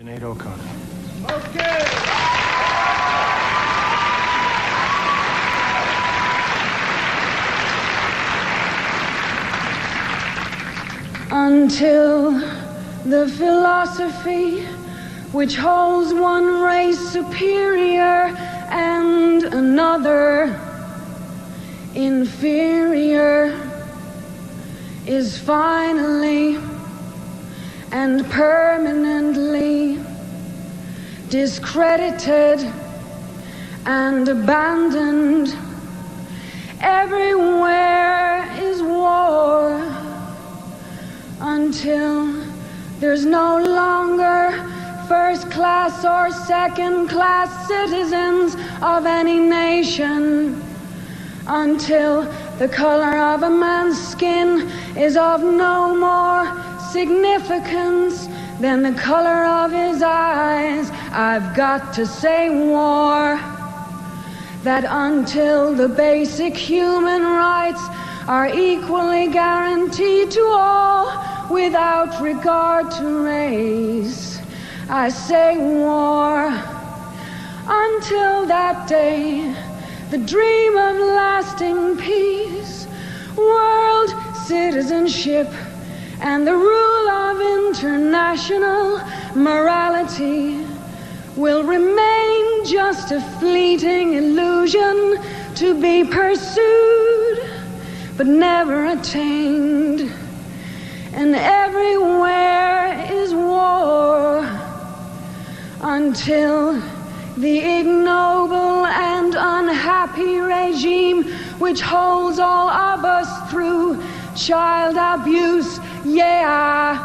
Sinead O'Connor. Okay. Until the philosophy which holds one race superior and another inferior is finally and permanently discredited and abandoned. Everywhere is war until there's no longer first class or second class citizens of any nation, until the color of a man's skin is of no more significance than the color of his eyes. I've got to say war. That until the basic human rights are equally guaranteed to all without regard to race, I say war. Until that day, the dream of lasting peace, world citizenship, and the rule of international morality will remain just a fleeting illusion to be pursued but never attained. And everywhere is war until the ignoble and unhappy regime which holds all of us through child abuse, yeah,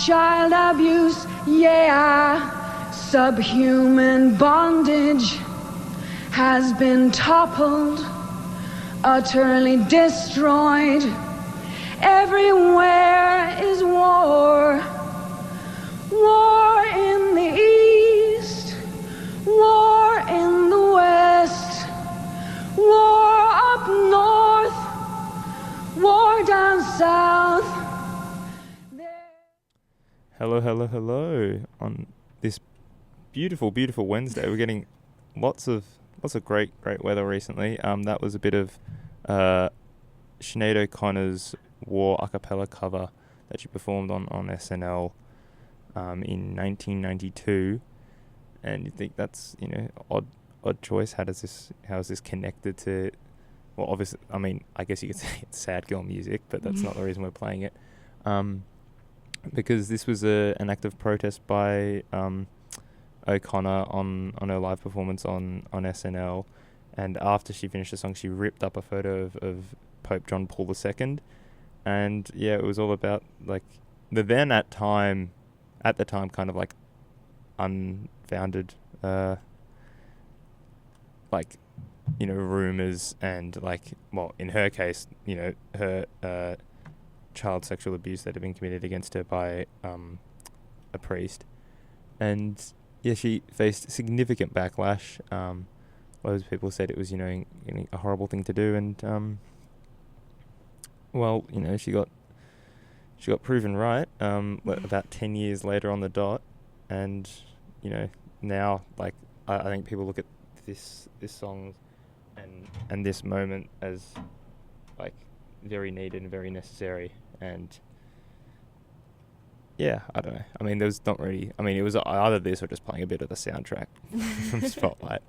child abuse, yeah, subhuman bondage has been toppled, utterly destroyed. Everywhere is war. War in the east, war in the west, war up north, war down south. Hello. On this beautiful Wednesday, we're getting lots of great weather recently. That was a bit of Sinead O'Connor's War a cappella cover that she performed on SNL in 1992, and you think that's odd choice. How is this connected to? Well, obviously, I mean, I guess you could say it's sad girl music, but that's not the reason we're playing it. Because this was an act of protest by O'Connor on her live performance on SNL, and after she finished the song, she ripped up a photo of Pope John Paul II, and yeah, it was all about like the then at the time kind of like unfounded rumors and like, well, in her case, her child sexual abuse that had been committed against her by a priest, and yeah, she faced significant backlash. Loads of people said it was a horrible thing to do, and she got proven right about 10 years later on the dot, and now like I think people look at this song and this moment as like very needed and very necessary. And yeah, I don't know. I mean, there's not really. I mean, it was either this or just playing a bit of the soundtrack from Spotlight.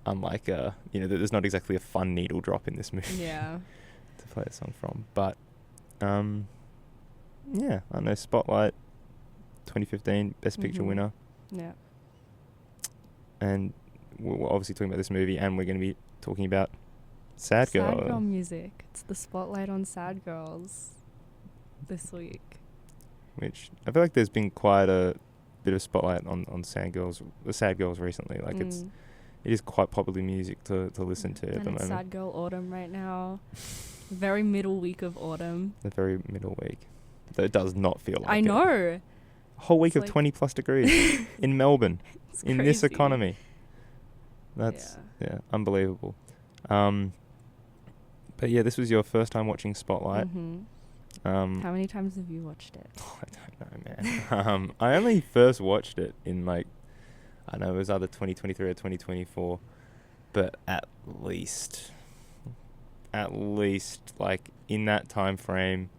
Unlike there's not exactly a fun needle drop in this movie. Yeah. To play a song from, but yeah, I know Spotlight, 2015 Best Picture winner. Yeah. And we're obviously talking about this movie, and we're going to be talking about Sad Girl. Sad girl music. It's the spotlight on sad girls this week. Which I feel like there's been quite a bit of spotlight on sad girls recently. Like it is quite popular music to listen to at the moment. Sad girl autumn right now. Very middle week of autumn. The very middle week. Though it does not feel like I know. A whole week It's of like 20 plus degrees in Melbourne. It's in crazy. this economy. That's unbelievable. But yeah, this was your first time watching Spotlight. Mm-hmm. How many times have you watched it? I don't know, man. I only first watched it in like, I don't know, it was either 2023 or 2024, but at least like in that time frame,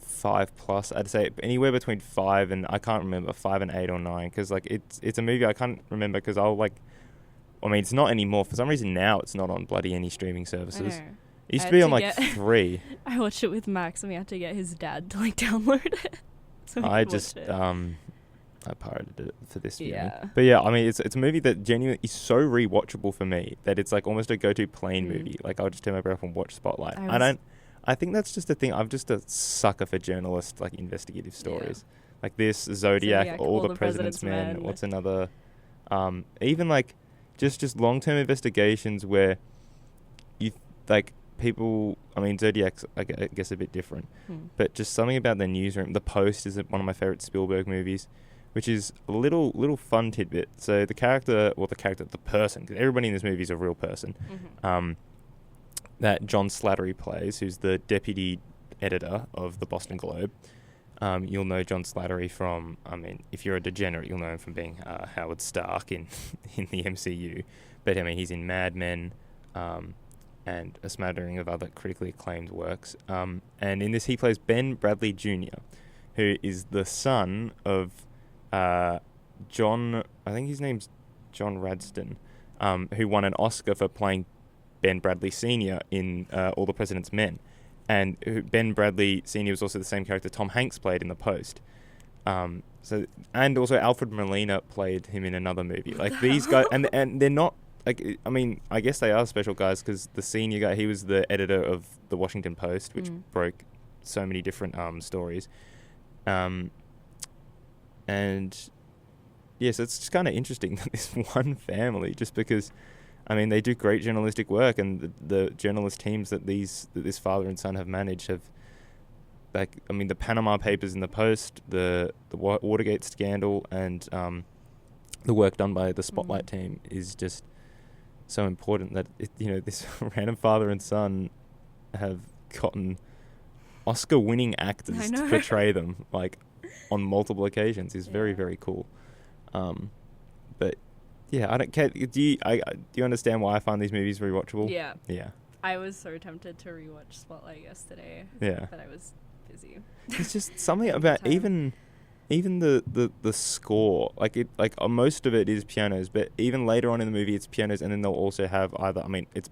5+. I'd say anywhere between 5 and, I can't remember, 5 and 8 or 9, because like it's a movie I can't remember because it's not anymore. For some reason now it's not on bloody any streaming services. I know. It used to be on like 3. I watched it with Max, and we had to get his dad to like download it. So I pirated it for this viewing. Yeah. But yeah, I mean, it's a movie that genuinely is so rewatchable for me that it's like almost a go-to plane movie. Like I'll just turn my breath and watch Spotlight. I think that's just the thing. I'm just a sucker for journalist, like investigative stories. Yeah. Like this, Zodiac, All the President's Men. What's another? Even like just long-term investigations where you like people. I mean, Zodiac's I guess a bit different, but just something about the newsroom. The Post is one of my favorite Spielberg movies, which is a little fun tidbit. So the person, because everybody in this movie is a real person. That John Slattery plays, who's the deputy editor of the Boston Globe. You'll know John Slattery from, I mean, if you're a degenerate, you'll know him from being Howard Stark in the MCU. But, I mean, he's in Mad Men and a smattering of other critically acclaimed works. And in this, he plays Ben Bradley Jr., who is the son of John, I think his name's John Radston, who won an Oscar for playing Ben Bradley Sr. in All the President's Men. And Ben Bradley Sr. was also the same character Tom Hanks played in The Post. And also Alfred Molina played him in another movie. Like these guys, and they're not, like, I mean, I guess they are special guys because the senior guy, he was the editor of the Washington Post, which broke so many different stories. And yeah, so it's just kind of interesting that this one family, just because, I mean, they do great journalistic work, and the journalist teams that this father and son have managed have, like, I mean, the Panama Papers in the Post, the Watergate scandal, and the work done by the Spotlight team is just so important that this random father and son have gotten Oscar-winning actors to portray them, like, on multiple occasions is very, very cool. But yeah, I don't care. Do you understand why I find these movies rewatchable? Yeah. Yeah. I was so tempted to rewatch Spotlight yesterday. Yeah. But I was busy. It's just something about even the score. Like most of it is pianos, but even later on in the movie it's pianos, and then they'll also have either, I mean, it's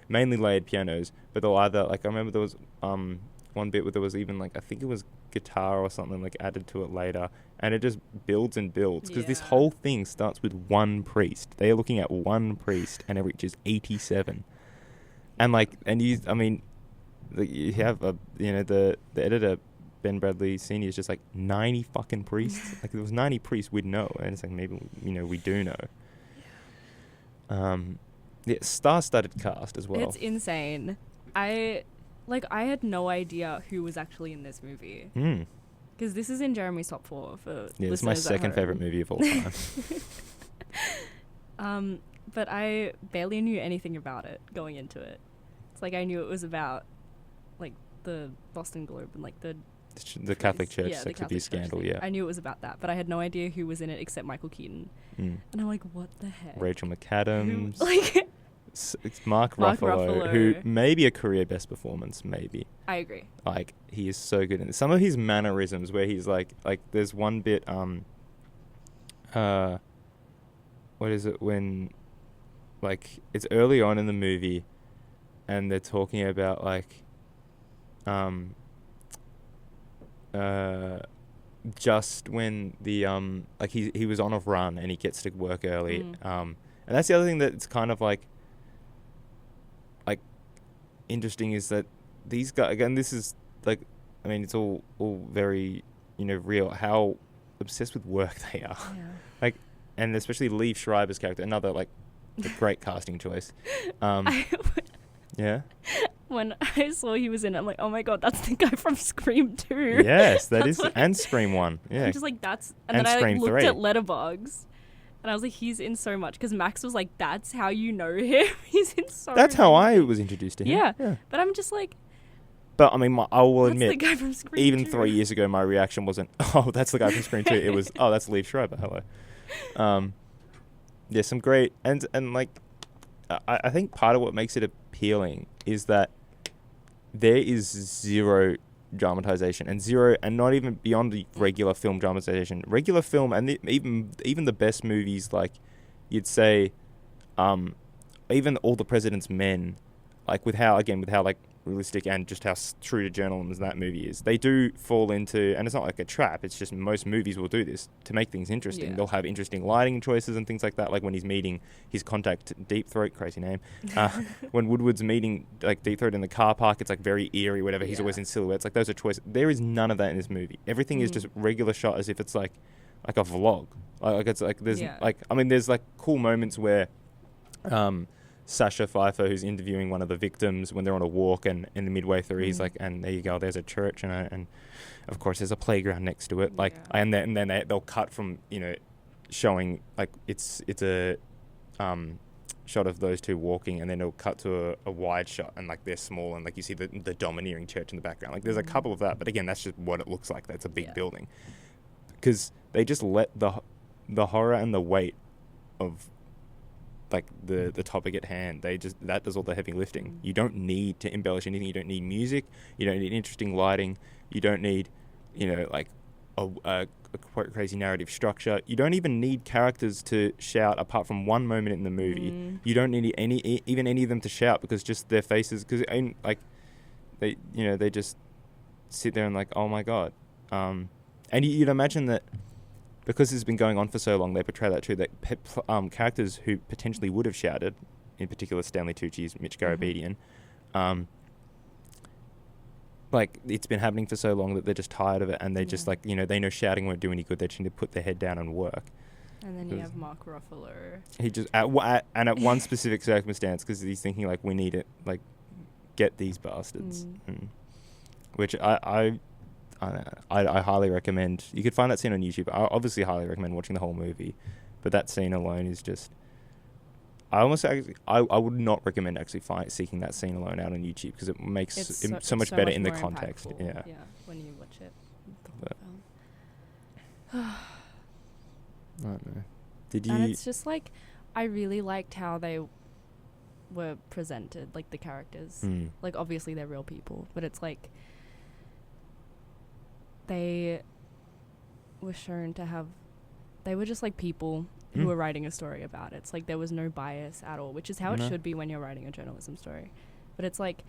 mainly layered pianos, but they'll either, like, I remember there was one bit where there was even, like, I think it was guitar or something, like, added to it later, and it just builds and builds, because this whole thing starts with one priest. They are looking at one priest, and it reaches 87, and like, and you, I mean, you have the editor Ben Bradley Sr. is just like 90 fucking priests. Like, if there was 90 priests, we'd know, and it's like, maybe we do know. Yeah, star-studded cast as well. It's insane. I had no idea who was actually in this movie. Because this is in Jeremy's top 4 for this is my second favorite movie of all time. But I barely knew anything about it going into it. It's like I knew it was about, like, the Boston Globe and, like, the Catholic Church sex abuse scandal. Yeah, I knew it was about that, but I had no idea who was in it except Michael Keaton. And I'm like, what the heck? Rachel McAdams. It's Mark Ruffalo, who may be a career best performance, maybe. I agree. Like, he is so good in some of his mannerisms where he's like there's one bit, what is it, when, like, it's early on in the movie and they're talking about, like, just when the, like, he was on a run and he gets to work early, and that's the other thing that's kind of, like, interesting, is that these guys, again, this is, like, I mean, it's all very, real, how obsessed with work they are. Yeah. Like, and especially Liev Schreiber's character, another, like, a great casting choice. Yeah. When I saw he was in it, I'm like, oh my god, that's the guy from Scream 2. Yes, that is, and Scream 1. Yeah. I'm just like, that's, and then I, like, looked at Letterboxd. And I was like, he's in so much. Because Max was like, that's how you know him. He's in so much. That's how I was introduced to him. Yeah. But I'm just like, But I mean, I will That's admit, the guy from Scream even 2. 3 years ago, my reaction wasn't, "Oh, that's the guy from Scream 2." It was, "Oh, that's Liev Schreiber. Hello." Yeah, some great and like, I think part of what makes it appealing is that there is zero dramatization and not even beyond the regular film dramatization. Regular film and even the best movies, like you'd say, even All the President's Men, like with how like realistic and just how true to journalism that movie is, they do fall into, and it's not like a trap, it's just most movies will do this to make things interesting. They'll have interesting lighting choices and things like that, like when he's meeting his contact Deep Throat, crazy name, when Woodward's meeting like Deep Throat in the car park, it's like very eerie, whatever. He's always in silhouettes, like those are choices. There is none of that in this movie. Everything is just regular shot, as if it's like a vlog, like it's like there's like, I mean, there's like cool moments where Sasha Pfeiffer, who's interviewing one of the victims when they're on a walk, and in the midway through, he's like, and there you go, there's a church, and of course there's a playground next to it, like, and then they'll cut from, showing like it's a shot of those two walking, and then it'll cut to a wide shot, and like they're small, and like you see the domineering church in the background. Like there's a couple of that, but again, that's just what it looks like. That's a big building, because they just let the horror and the weight of like the topic at hand, that does all the heavy lifting. You don't need to embellish anything. You don't need music. You don't need interesting lighting. You don't need, like a crazy narrative structure. You don't even need characters to shout, apart from one moment in the movie. You don't need any of them to shout, because just their faces, because like they just sit there and like, oh my god. And you'd imagine that, because it's been going on for so long, they portray that too, that characters who potentially would have shouted, in particular Stanley Tucci's Mitch Garabedian, like it's been happening for so long that they're just tired of it, and they just like, they know shouting won't do any good. They just need to put their head down and work. And then you have Mark Ruffalo. He just at one specific circumstance, because he's thinking like, we need it, like, get these bastards, which I highly recommend. You could find that scene on YouTube. I obviously highly recommend watching the whole movie, but that scene alone is just. I would not recommend actually seeking that scene alone out on YouTube, because it makes it so much better in the context. Yeah, when you watch it. I don't know. Did you? And it's just like, I really liked how they were presented, like the characters. Like obviously they're real people, but it's like, they were shown to have, they were just like people who were writing a story about it. It's like there was no bias at all, which is how it should be when you're writing a journalism story. But it's like,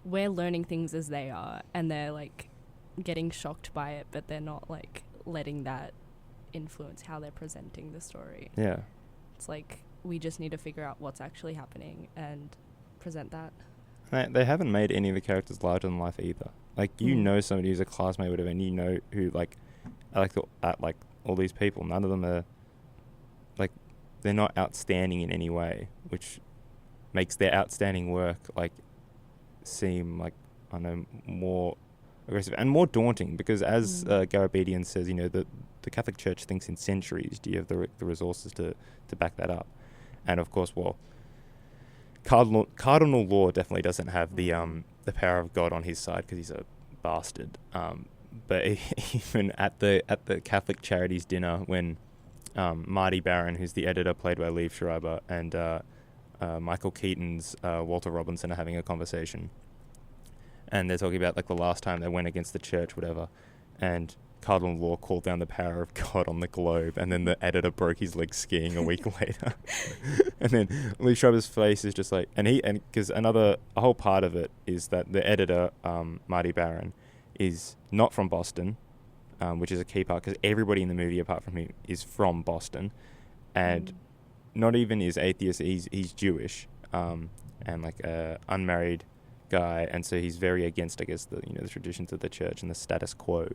we're learning things as they are, and they're like getting shocked by it, but they're not like letting that influence how they're presenting the story. Yeah. It's like, we just need to figure out what's actually happening and present that. They haven't made any of the characters larger than life either. Like, somebody who's a classmate or whatever, and who, like, like all these people. None of them are, like, they're not outstanding in any way, which makes their outstanding work, like, seem, like, I don't know, more aggressive and more daunting, because as Garabedian says, the Catholic Church thinks in centuries. Do you have the resources to back that up? And, of course, well, Cardinal Law definitely doesn't have the power of God on his side, because he's a bastard. But even at the Catholic Charities dinner, when Marty Barron, who's the editor, played by Liev Schreiber, and Michael Keaton's Walter Robinson are having a conversation, and they're talking about like the last time they went against the church, whatever, and Cardinal Law called down the power of God on the globe, and then the editor broke his leg skiing a week later. And then Liev Schreiber's face is just like, and because a whole part of it is that the editor, Marty Barron, is not from Boston, which is a key part, because everybody in the movie apart from him is from Boston, and not even is atheist, he's Jewish, and like a unmarried guy, and so he's very against, I guess, the traditions of the church and the status quo.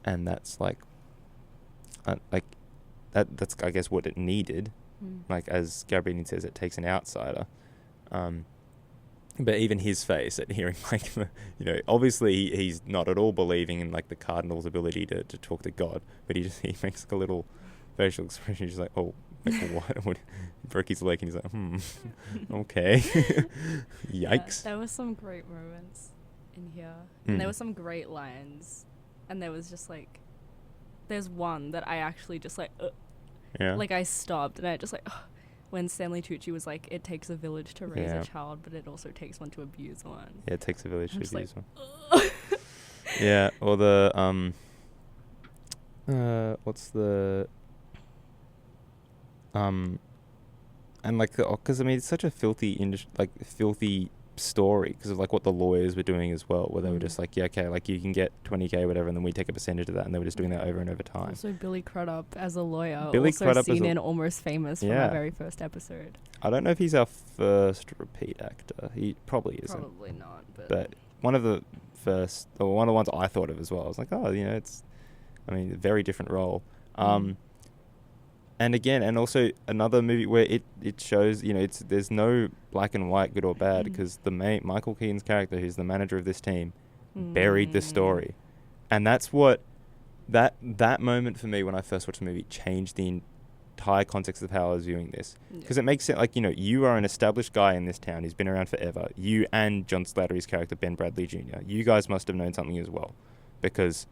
And that's like that's I guess what it needed. Like, as Garabedian says, it takes an outsider. But even his face at hearing, like, obviously he's not at all believing in like the cardinal's ability to talk to God, but he makes like a little facial expression. He's like, oh, like, what? He broke his leg, and he's like, okay. Yikes. Yeah, there were some great moments in here. And there were some great lines. And there was just like, there's one that I actually just like, Yeah. like I stopped and I just like, when Stanley Tucci was like, it takes a village to raise Yeah. a child, but it also takes one to abuse one. Yeah, it takes a village I'm to just like, abuse one. Yeah, or the what's the and like because I mean it's such a filthy story because of like what the lawyers were doing as well, where they were just like, yeah, okay, like you can get 20K whatever, and then we take a percentage of that, and they were just doing that over and over time. Also, Billy Crudup as a lawyer, Billy also Crudup seen in Almost Famous from our very first episode. I don't know if he's our first repeat actor. He probably isn't. Probably not, but one of the first, or one of the ones I thought of as well. I was like, oh, you know, it's, I mean, a very different role. And again, and also another movie where it shows, you know, there's no black and white, good or bad, because Michael Keaton's character, who's the manager of this team, buried the story, and that's what that moment for me when I first watched the movie changed the entire context of how I was viewing this, because it makes sense. Like, you know, you are an established guy in this town. He's been around forever. You and John Slattery's character Ben Bradley Jr. You guys must have known something as well, because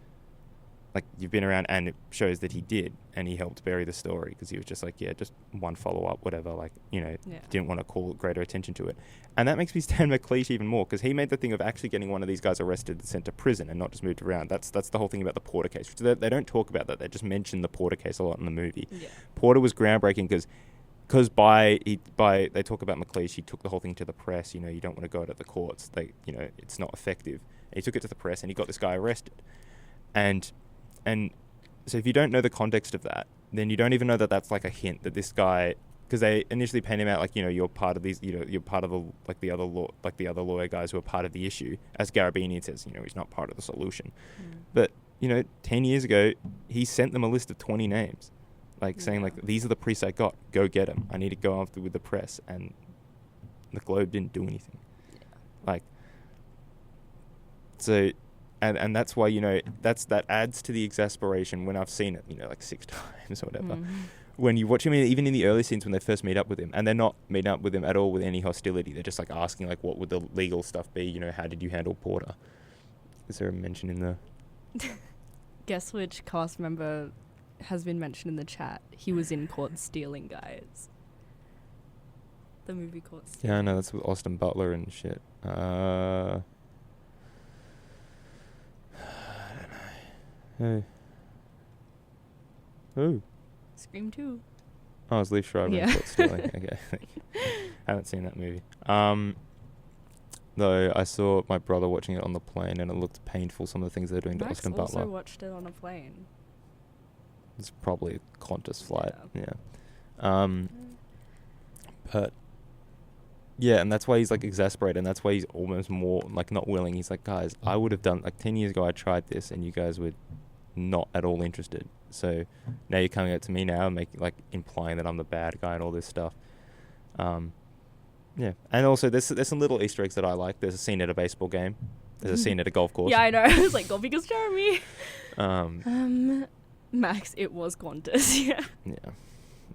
like you've been around, and it shows that he did, and he helped bury the story because he was just like, yeah, just one follow up, whatever. Like, you know, didn't want to call greater attention to it, and that makes me stand McLeish even more because he made the thing of actually getting one of these guys arrested and sent to prison and not just moved around. That's the whole thing about the Porter case. They don't talk about that. They just mention the Porter case a lot in the movie. Yeah. Porter was groundbreaking because they talk about McLeish. He took the whole thing to the press. You know, you don't want to go to the courts. It's not effective. And he took it to the press, and he got this guy arrested, and so if you don't know the context of that, then you don't even know that that's like a hint that this guy, because they initially paint him out like, you know, you're part of these, you know, you're part of the other lawyer guys who are part of the issue. As Garabini says, you know, he's not part of the solution. But, you know, 10 years ago, he sent them a list of 20 names, like saying like, these are the priests I got, go get them. I need to go after with the press, and the Globe didn't do anything. Like, so. And that's why, you know, that adds to the exasperation when I've seen it, you know, like 6 times or whatever. When you watch him, even in the early scenes when they first meet up with him, and they're not meeting up with him at all with any hostility. They're just like asking, like, what would the legal stuff be? You know, how did you handle Porter? Is there a mention in the... Guess which cast member has been mentioned in the chat? He was in Caught Stealing, guys. The movie Caught Stealing. Yeah, I know, that's with Austin Butler and shit. Who? Scream 2. Oh, it's Leif Schreiber and Caught Stealing. Okay. Haven't seen that movie. Though I saw my brother watching it on the plane, and it looked painful, some of the things they're doing to Austin Butler. I also watched it on a plane. It's probably a Qantas flight. Yeah. But yeah, and that's why he's like exasperated, and that's why he's almost more like not willing. He's like, guys, I would have done, like 10 years ago I tried this and you guys were not at all interested. So now you're coming out to me now and making, like, implying that I'm the bad guy and all this stuff. Yeah. And also there's some little Easter eggs that I like. There's a scene at a baseball game. There's a scene at a golf course. Yeah, I know. I was like, golfing is Jeremy. Max, it was Qantas. Yeah.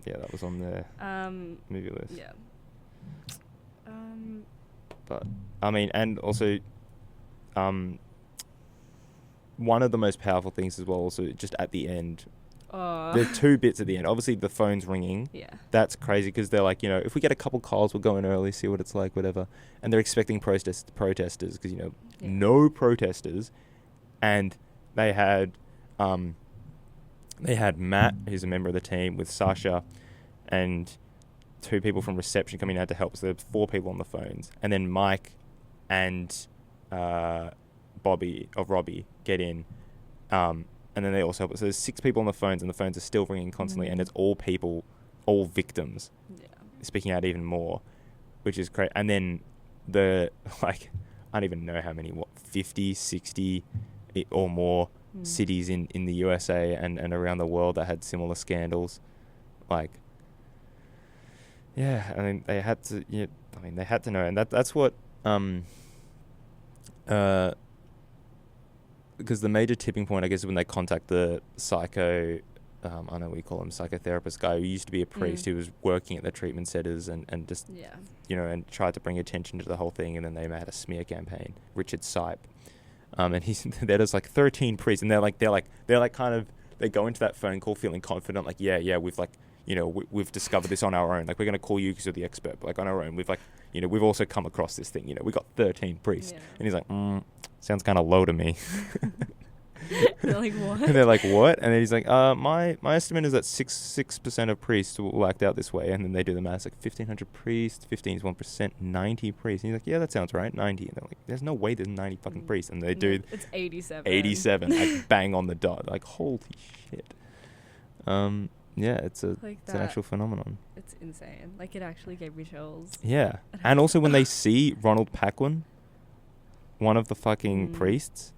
Yeah, that was on the movie list. Yeah. But I mean, and also, one of the most powerful things as well, also just at the end, there's 2 bits at the end. Obviously, the phone's ringing. Yeah. That's crazy because they're like, you know, if we get a couple calls, we'll go in early, see what it's like, whatever. And they're expecting protesters because, you know, no protesters, and they had Matt, who's a member of the team, with Sasha, and 2 people from reception coming out to help. So there's 4 people on the phones, and then Mike and Robbie get in, and then they also help. So there's 6 people on the phones, and the phones are still ringing constantly, and it's all people, all victims, speaking out even more, which is great. And then I don't even know how many, 50, 60 or more cities in the USA and around the world that had similar scandals. Like, yeah, I mean, they had to. Yeah, I mean, they had to know, and that's what. Because the major tipping point, I guess, is when they contact the I don't know what you call him, psychotherapist guy who used to be a priest who was working at the treatment centers and just, you know, and tried to bring attention to the whole thing, and then they had a smear campaign. Richard Sipe, And there's like 13 priests, and they go into that phone call feeling confident, like, yeah, we've like, we've discovered this on our own. Like, we're going to call you because you're the expert, but like on our own, we've like, we've also come across this thing, we got 13 priests. Yeah. And he's like, sounds kind of low to me. They're like, what? And they're like, what? And then he's like, my estimate is that 6% of priests will act out this way. And then they do the math, like 1,500 priests, 15 is 1%, 90 priests. And he's like, yeah, that sounds right, 90. And they're like, there's no way there's 90 fucking priests. And they do. It's 87. 87, like bang on the dot. Like, holy shit. Yeah, it's an actual phenomenon. It's insane. Like, it actually gave me chills. Yeah. And also when they see Ronald Paquin, one of the fucking priests,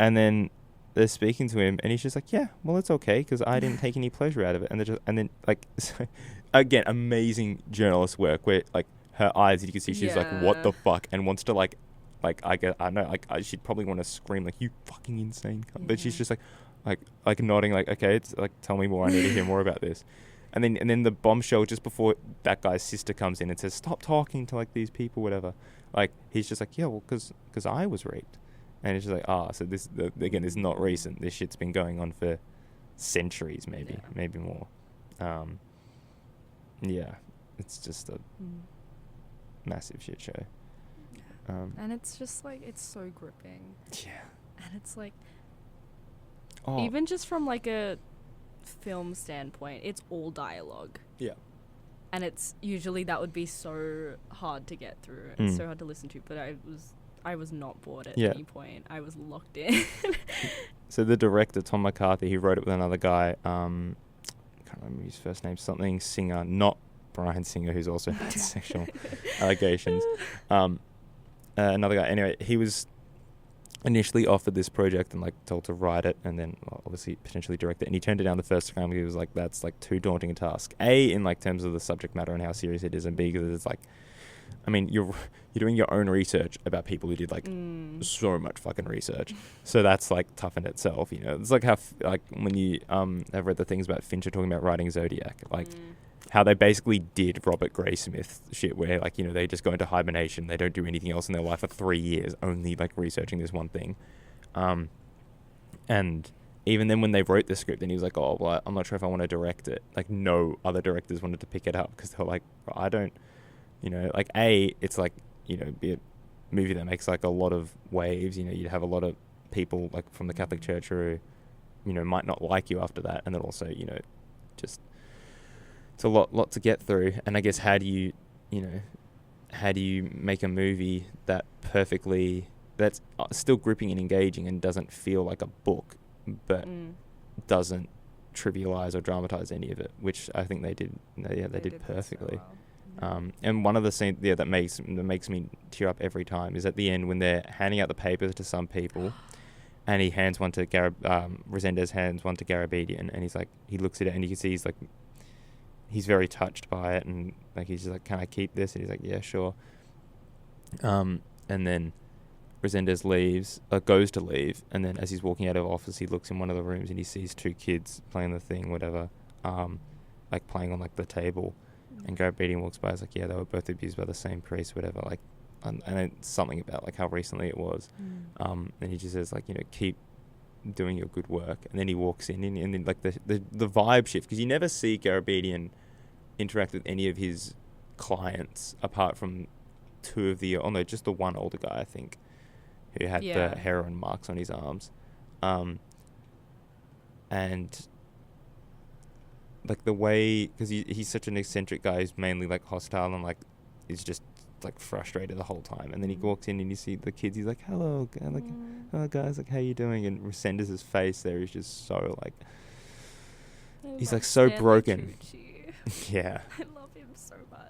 and then they're speaking to him, and he's just like, yeah, well, it's okay, because I didn't take any pleasure out of it. And then, like, so, again, amazing journalist work, where, like, her eyes, you can see she's like, what the fuck, and wants to, like, I know, like, she'd probably want to scream, like, you fucking insane cunt. But she's just like nodding, like, okay, it's like, tell me more, I need to hear more about this. And then the bombshell just before that guy's sister comes in and says, stop talking to, like, these people, whatever. Like, he's just like, yeah, well, because I was raped. And it's just like, so this, again, this is not recent. This shit's been going on for centuries, maybe more. Yeah, it's just a massive shit show. And it's just, like, it's so gripping. Yeah. And it's, like, even just from, like, a film standpoint, it's all dialogue. Yeah. And it's usually that would be so hard to get through and so hard to listen to, but I was not bored at any point. I was locked in. So the director, Tom McCarthy, he wrote it with another guy, I can't remember his first name, something Singer, not Brian Singer, who's also had sexual allegations. Another guy. Anyway, he was initially offered this project and, like, told to write it and then obviously potentially direct it, and he turned it down the first time because he was like, that's, like, too daunting a task. A, in, like, terms of the subject matter and how serious it is, and B, because it's like, I mean, you're doing your own research about people who did, like, so much fucking research. So that's, like, tough in itself, It's like how, like, when you have read the things about Fincher talking about writing Zodiac, like, how they basically did Robert Graysmith shit where, like, they just go into hibernation, they don't do anything else in their life for 3 years, only, like, researching this one thing. And even then when they wrote the script, and he was like, oh, well, I'm not sure if I want to direct it. Like, no other directors wanted to pick it up because they were like, I don't, like, it's like, be a movie that makes, like, a lot of waves, you'd have a lot of people, like, from the Catholic Church who, might not like you after that. And then also, just, it's a lot to get through. And I guess how do you make a movie that that's still gripping and engaging and doesn't feel like a book, but doesn't trivialize or dramatize any of it, which I think they did. They did perfectly. So well. And one of the scenes that makes me tear up every time is at the end when they're handing out the papers to some people, and he hands one to Resendez hands one to Garabedian, and he's like, he looks at it and you can see he's very touched by it, and, like, he's just like, can I keep this? And he's like, yeah, sure. And then Resendez goes to leave, and then as he's walking out of office, he looks in one of the rooms and he sees two kids playing the thing, whatever, like, playing on, like, the table. And Garabedian walks by, he's like, yeah, they were both abused by the same priest, whatever, like, and it's something about, like, how recently it was. And he just says, like, keep doing your good work. And then he walks in, and then, like, the vibe shift, because you never see Garabedian interact with any of his clients apart from just the one older guy, I think, who had the heroin marks on his arms. And, like, the way, because he's such an eccentric guy, he's mainly, like, hostile and, like, he's just, like, frustrated the whole time. And then he walks in and you see the kids, he's like, hello, like, hello guys, like, how you doing? And Resendez's face there is just so, like, he's, like, so broken. Yeah. I love him so much.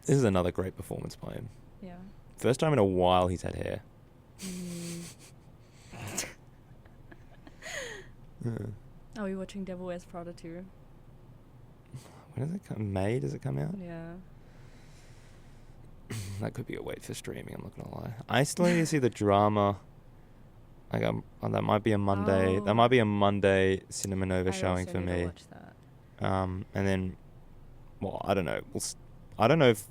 This is another great performance by him. Yeah. First time in a while he's had hair. Are we watching Devil Wears Prada too? When does it come? May? Does it come out? Yeah. That could be a wait for streaming, I'm not gonna lie. I still need to see the drama. Like, that might be a Monday. That might be a Monday Cinema Nova showing for me. Watch that. And then, well, I don't know. I don't know if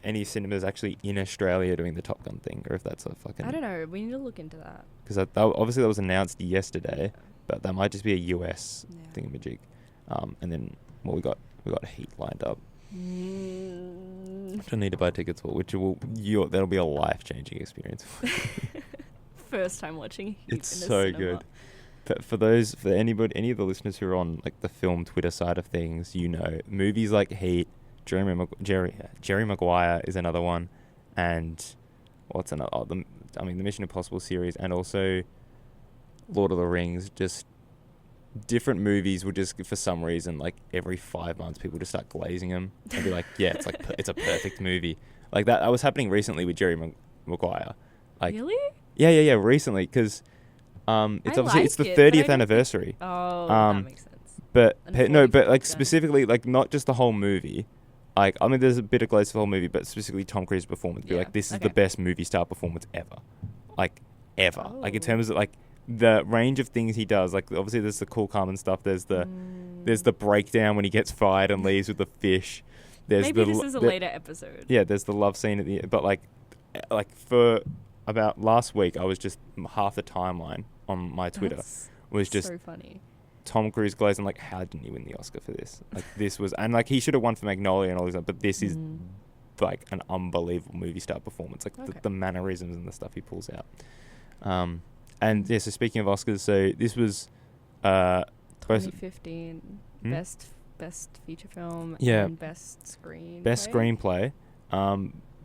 any cinemas actually in Australia doing the Top Gun thing, or if that's a fucking... I don't know. We need to look into that. Because obviously that was announced yesterday, Yeah. but that might just be a US Yeah. thingamajig. And then, well, we got Heat lined up. Which I need to buy tickets for, that'll be a life-changing experience. First time watching Heat It's in the so cinema. good. But for any of the listeners who are on like the film Twitter side of things, movies like Heat, Jerry Maguire is another one, and what's another? The Mission Impossible series, and also Lord of the Rings. Just different movies will just, for some reason, like every 5 months, people just start glazing them and be like, yeah, it's like it's a perfect movie. Like that was happening recently with Jerry Maguire. Like, Really? Yeah, recently, because it's obviously it's the 30th anniversary. That makes sense. But And but like 45th specifically, like not just the whole movie. Like, I mean, there's a bit of glaze for the whole movie, but specifically Tom Cruise's performance. Be Yeah, like, this is okay. the best movie star performance ever, like ever. Like in Oh. terms of like the range of things he does. Like obviously there's the cool Carmen stuff. There's the breakdown when he gets fired and leaves with the fish. There's Maybe the this is a later episode. Yeah, there's the love scene at the end. But like for about last week, I was just half the timeline on my Twitter That's was just so funny. Tom Cruise glaze. I'm like, how didn't he win the Oscar for this? Like this was, and like he should have won for Magnolia and all this, but this is like an unbelievable movie star performance. Like Okay. the mannerisms and the stuff he pulls out. And yeah, so speaking of Oscars, so this was both 2015 Hmm? best feature film Yeah. and best screenplay. best screenplay,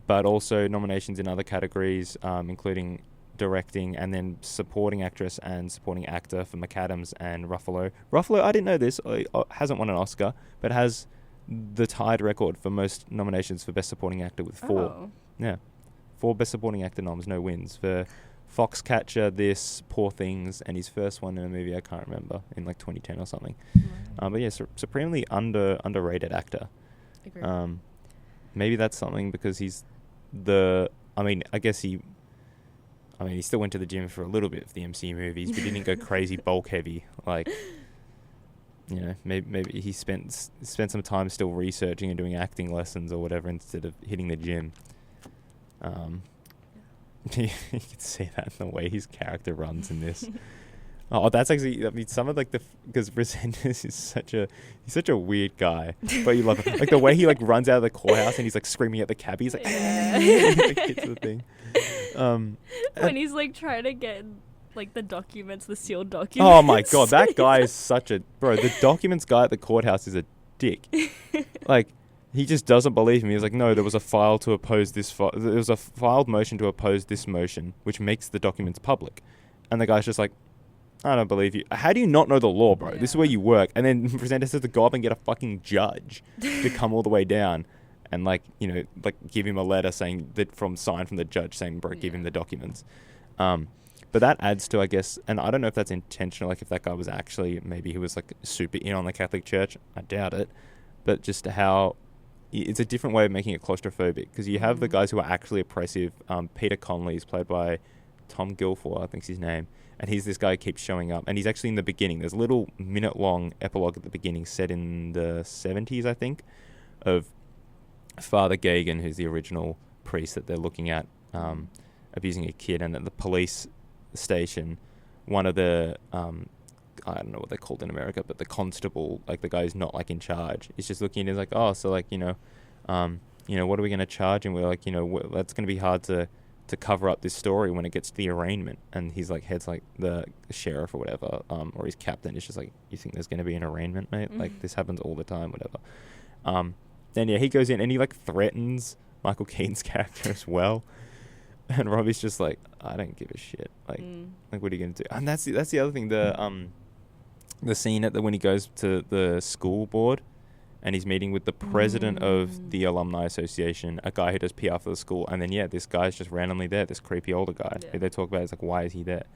but also nominations in other categories, including directing and then supporting actress and supporting actor for McAdams and Ruffalo. Ruffalo, I didn't know this, hasn't won an Oscar, but has the tied record for most nominations for best supporting actor with 4. Oh. Yeah, 4 best supporting actor noms, no wins for Foxcatcher, this, Poor Things, and his first one in a movie I can't remember, in like 2010 or something. But yeah, supremely underrated actor. Agree. Maybe that's something because he's he still went to the gym for a little bit of the MCU movies, but he didn't go crazy bulk heavy. Like, maybe he spent some time still researching and doing acting lessons or whatever instead of hitting the gym. You can see that in the way his character runs in this. Oh, that's actually, I mean, some of like because Resendez is such a weird guy, but you love it. Like the way he like runs out of the courthouse and he's like screaming at the cabbie. He's like, he like, hits the thing. When he's like trying to get like the documents, the sealed documents. Oh my God, that guy is the documents guy at the courthouse is a dick. Like, he just doesn't believe me. He's like, no, there was a file to oppose this there was a filed motion to oppose this motion, which makes the documents public. And the guy's just like, I don't believe you. How do you not know the law, bro? Yeah. This is where you work. And then Resendez has to go up and get a fucking judge to come all the way down and give him a letter saying that signed from the judge saying, bro, give him the documents. But that adds to, I guess, and I don't know if that's intentional, like if that guy was actually, maybe he was like super in on the Catholic Church. I doubt it. But just how it's a different way of making it claustrophobic, because you have the guys who are actually oppressive. Peter Conley is played by Tom Guilfoyle, I think's his name. And he's this guy who keeps showing up. And he's actually in the beginning. There's a little minute-long epilogue at the beginning set in the 70s, I think, of Father Gagan, who's the original priest that they're looking at, abusing a kid. And at the police station, one of the, I don't know what they're called in America, but the constable, like the guy who's not like in charge, is just looking and he's like, oh, so like, what are we going to charge? And we're like, that's going to be hard to cover up this story when it gets to the arraignment. And he's like, heads like the sheriff or whatever, or his captain is just like, you think there's going to be an arraignment, mate? Like, this happens all the time, whatever. Then yeah, he goes in and he like threatens Michael Keaton's character as well. And Robbie's just like, I don't give a shit. Like, what are you going to do? And that's the other thing. The scene when he goes to the school board and he's meeting with the president of the alumni association, a guy who does PR for the school. And then, this guy's just randomly there, this creepy older guy who they talk about. It's like, why is he there?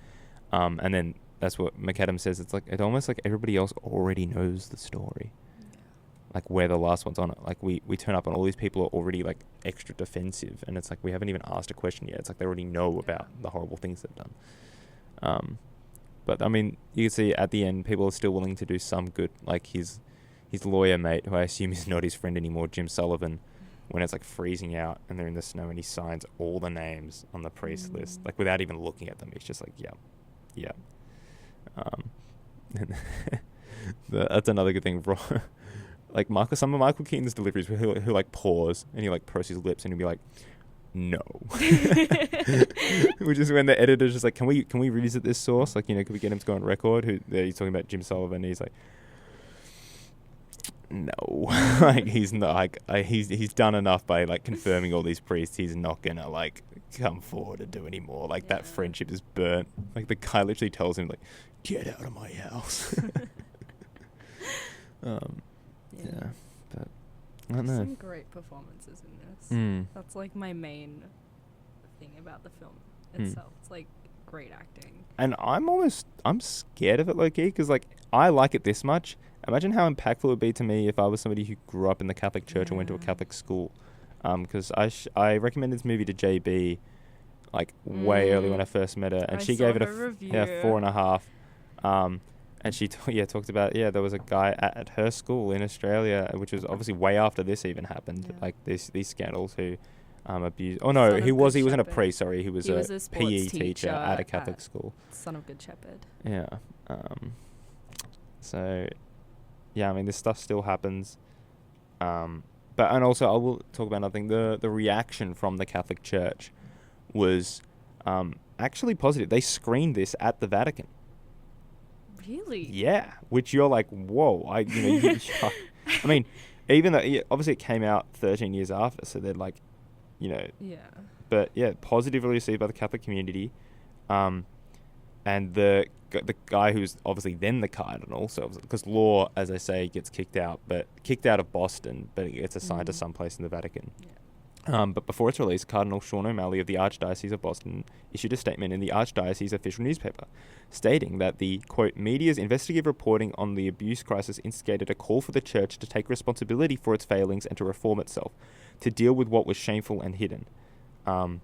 And then that's what McAdams says. It's like, it's almost like everybody else already knows the story. Like, we're the last ones on it. Like, we turn up and all these people are already like extra defensive. And it's like, we haven't even asked a question yet. It's like they already know about the horrible things they've done. But I mean, you can see at the end, people are still willing to do some good. Like his lawyer mate, who I assume is not his friend anymore, Jim Sullivan, when it's like freezing out and they're in the snow and he signs all the names on the priest list, like without even looking at them. He's just like, yeah. That's another good thing. Like some of Michael Keaton's deliveries, he'll like pause and he like purse his lips and he'll be like, no. Which is when the editor's just like, can we revisit this source? Like, can we get him to go on record? He's talking about Jim Sullivan. He's like, no. Like, he's not like, he's done enough by like confirming all these priests. He's not gonna like come forward and do any more. Like, that friendship is burnt. Like, the guy literally tells him like, get out of my house. Yeah, but I don't know. Some great performances in this. That's like my main thing about the film itself. It's like great acting. And I'm scared of it, low-key, because like I like it this much. Imagine how impactful it would be to me if I was somebody who grew up in the Catholic Church or went to a Catholic school. Because I recommended this movie to JB like way early when I first met her, and she gave it a 4.5. And she talked about, there was a guy at her school in Australia, which was obviously way after this even happened, like these scandals, who abused. Oh no, he wasn't a priest. Sorry, he was a PE teacher at a Catholic school. Son of Good Shepherd. Yeah. So, yeah, I mean, this stuff still happens. And also I will talk about another thing. The reaction from the Catholic Church was actually positive. They screened this at the Vatican. Really? Yeah, which you're like, whoa. I mean, even though obviously it came out 13 years after, so they're like, but positively received by the Catholic community, and the guy who's obviously then the cardinal, so because Law, as I say, gets kicked out of Boston, but it gets assigned to some place in the Vatican. But before its release, Cardinal Sean O'Malley of the Archdiocese of Boston issued a statement in the Archdiocese official newspaper, stating that the, quote, media's investigative reporting on the abuse crisis instigated a call for the Church to take responsibility for its failings and to reform itself, to deal with what was shameful and hidden. And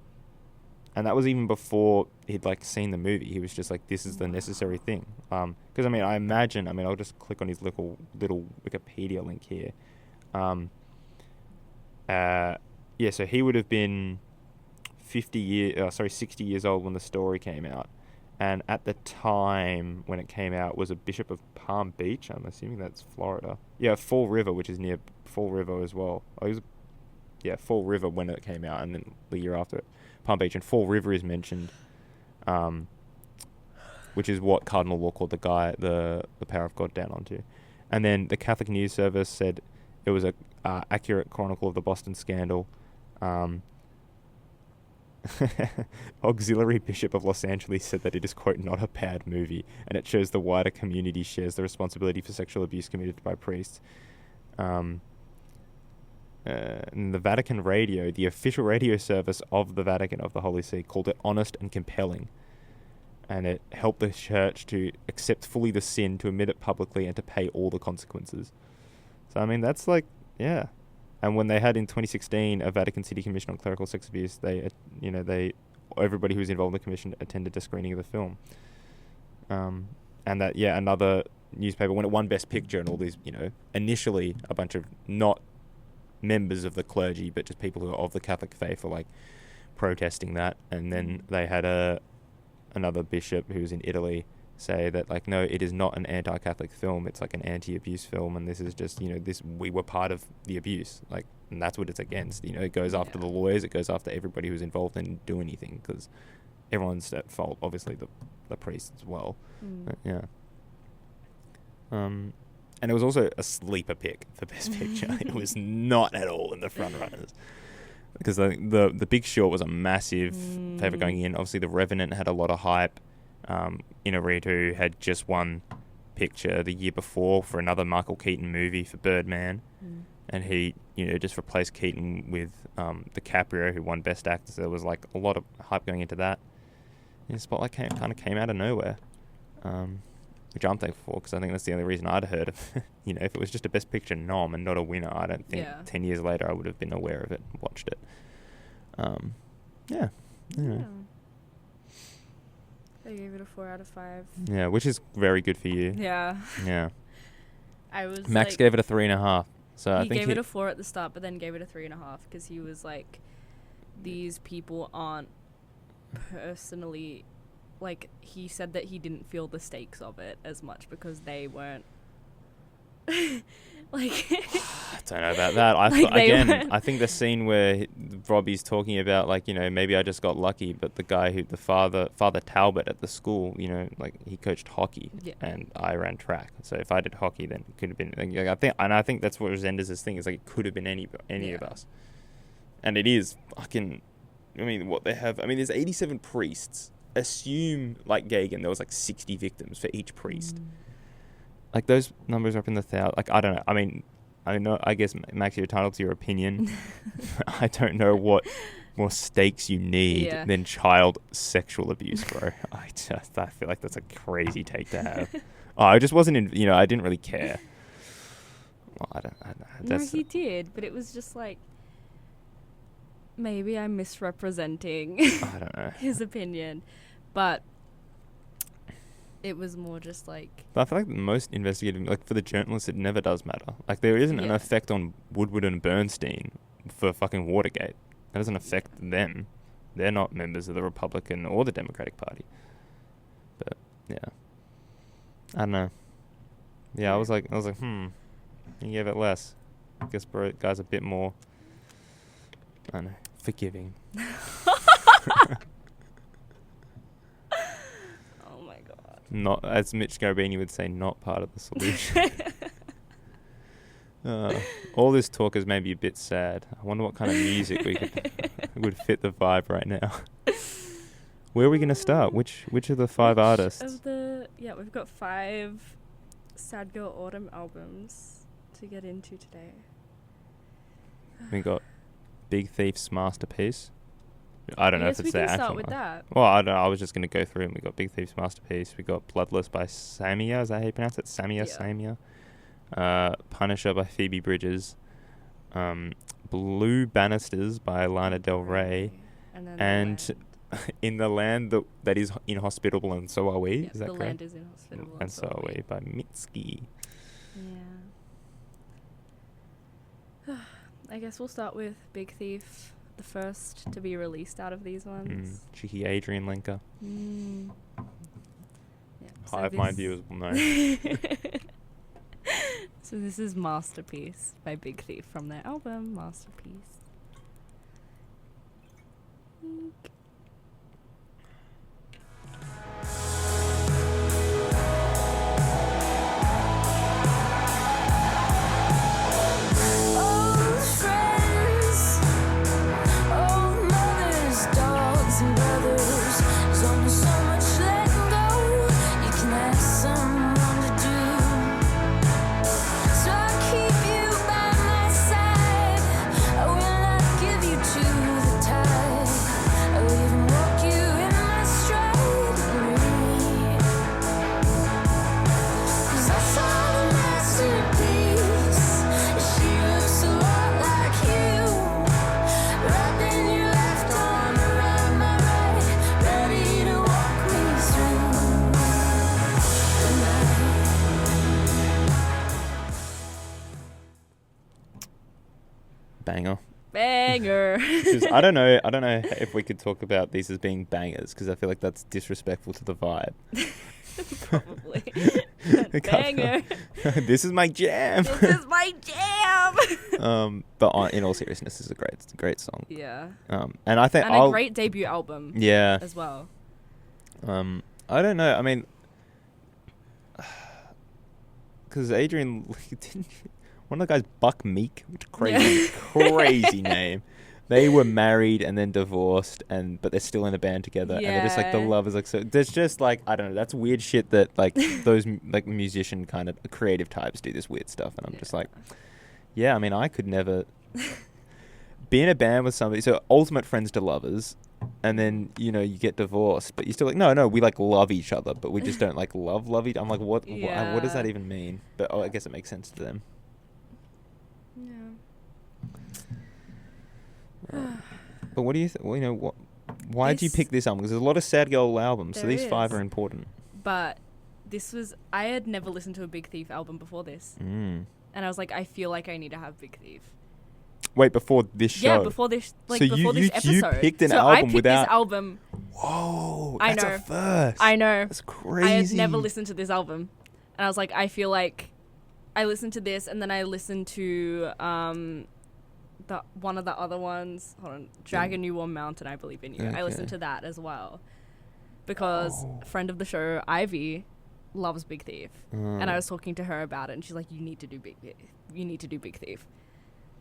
that was even before he'd like seen the movie. He was just like, this is the necessary thing. Because I imagine, I'll just click on his little Wikipedia link here. So he would have been 60 years old when the story came out. And at the time when it came out was a bishop of Palm Beach. I'm assuming that's Florida. Yeah, Fall River, which is near Fall River as well. Fall River when it came out, and then the year after it, Palm Beach. And Fall River is mentioned, which is what Cardinal Law called the power of God down onto. And then the Catholic News Service said it was a accurate chronicle of the Boston scandal. Auxiliary Bishop of Los Angeles said that it is, quote, not a bad movie, and it shows the wider community shares the responsibility for sexual abuse committed by priests. And the Vatican Radio, the official radio service of the Vatican of the Holy See, called it honest and compelling, and it helped the Church to accept fully the sin, to admit it publicly, and to pay all the consequences. So I mean, that's like, yeah. And when they had in 2016 a Vatican City Commission on Clerical Sex Abuse, everybody who was involved in the commission attended a screening of the film. And that, another newspaper, when it won Best Picture and all these, initially a bunch of not members of the clergy, but just people who are of the Catholic faith were like protesting that. And then they had another bishop who was in Italy say that, like, no, it is not an anti-Catholic film, it's like an anti-abuse film, and this is just, we were part of the abuse, like, and that's what it's against. It goes after the lawyers, it goes after everybody who's involved and didn't do anything, because everyone's at fault, obviously the priests as well. But, and it was also a sleeper pick for Best Picture. It was not at all in the front runners, because I think the Big Short was a massive favourite going in. Obviously the Revenant had a lot of hype. Inarritu had just won Picture the year before for another Michael Keaton movie for Birdman, and he just replaced Keaton with DiCaprio, who won Best Actor. So there was like a lot of hype going into that. And Spotlight kind of came out of nowhere, which I'm thankful for, because I think that's the only reason I'd heard of if it was just a Best Picture nom and not a winner, I don't think 10 years later I would have been aware of it and watched it. Anyway. I gave it a 4 out of 5. Yeah, which is very good for you. Yeah. Yeah. I was Max gave it a 3.5. So I he think gave it a 4 at the start, but then gave it a 3.5 because he was like, these people aren't personally, like, he said that he didn't feel the stakes of it as much because they weren't like I don't know about that. I think the scene where Robbie's talking about, like, you know, maybe I just got lucky, but the guy who, the Father Talbot at the school, you know, like, he coached hockey and I ran track. So if I did hockey, then it could have been, like, I think that's what Resendez's thing is, like, it could have been any of us. And it is fucking, I mean, what they have, I mean, there's 87 priests. Assume, like Gagan, there was like 60 victims for each priest. Like, those numbers are up in the thousands. Like, I don't know. I mean, I guess, Max, you're entitled to your opinion. I don't know what more stakes you need than child sexual abuse, bro. I feel like that's a crazy take to have. I just wasn't I didn't really care. Well, I don't no, he did, but it was just like, maybe I'm misrepresenting I don't know. his opinion, but it was more just like... But I feel like most investigative, like, for the journalists, it never does matter. Like, there isn't an effect on Woodward and Bernstein for fucking Watergate. That doesn't affect them. They're not members of the Republican or the Democratic Party. But, yeah. I don't know. Yeah, I was like, you gave it less. I guess, bro, guys a bit more, I don't know, forgiving. Not, as Mitch Garabini would say, not part of the solution. All this talk is maybe a bit sad. I wonder what kind of music would fit the vibe right now. Where are we going to start? Which of the 5 artists? We've got 5 Sad Girl Autumn albums to get into today. We got Big Thief's Masterpiece. I don't know if it's the actual start with that. Well, I don't know. I was just going to go through them. We got Big Thief's Masterpiece. We got Bloodless by Samia. Is that how you pronounce it? Samia. Punisher by Phoebe Bridgers. Blue Banisters by Lana Del Rey. And In the Land that is Inhospitable, and So Are We. Yeah, is that correct? The Land is Inhospitable, and So Are We by Mitski. Yeah. I guess we'll start with Big Thief, the first to be released out of these ones. Cheeky Adrian Lenker. Yeah, Hive Mind viewers will know. So this is Masterpiece by Big Thief from their album Masterpiece. Banger. I don't know if we could talk about these as being bangers, because I feel like that's disrespectful to the vibe. Probably. Banger. This is my jam. This is my jam. But in all seriousness, this is a great song. Yeah. And I think a great debut album. Yeah. As well. I don't know. I mean, because Adrian didn't. One of the guys, Buck Meek, which crazy name. They were married and then divorced, but they're still in a band together, and they're just like the love is like so. There's just like, I don't know. That's weird shit that like those like musician kind of creative types do this weird stuff, and I'm just like, yeah. I mean, I could never be in a band with somebody. So ultimate friends to lovers, and then you get divorced, but you're still like, no, we like love each other, but we just don't like love each. I'm like, what does that even mean? But I guess it makes sense to them. But what do you why did you pick this album? Because there's a lot of sad girl albums, so these 5 are important. But I had never listened to a Big Thief album before this. And I was like, I feel like I need to have Big Thief. Wait, before this show? Yeah, before this, so before this episode. You picked an I album picked without... this album. Whoa, I that's know. a first. I know. That's crazy. I had never listened to this album. And I was like, I feel like I listened to this, and then I listened to one of the other ones. Hold on. Dragon You Warm Mountain, I Believe in You. Okay. I listened to that as well. Because a friend of the show, Ivy, loves Big Thief. And I was talking to her about it, and she's like, you need to do Big Thief.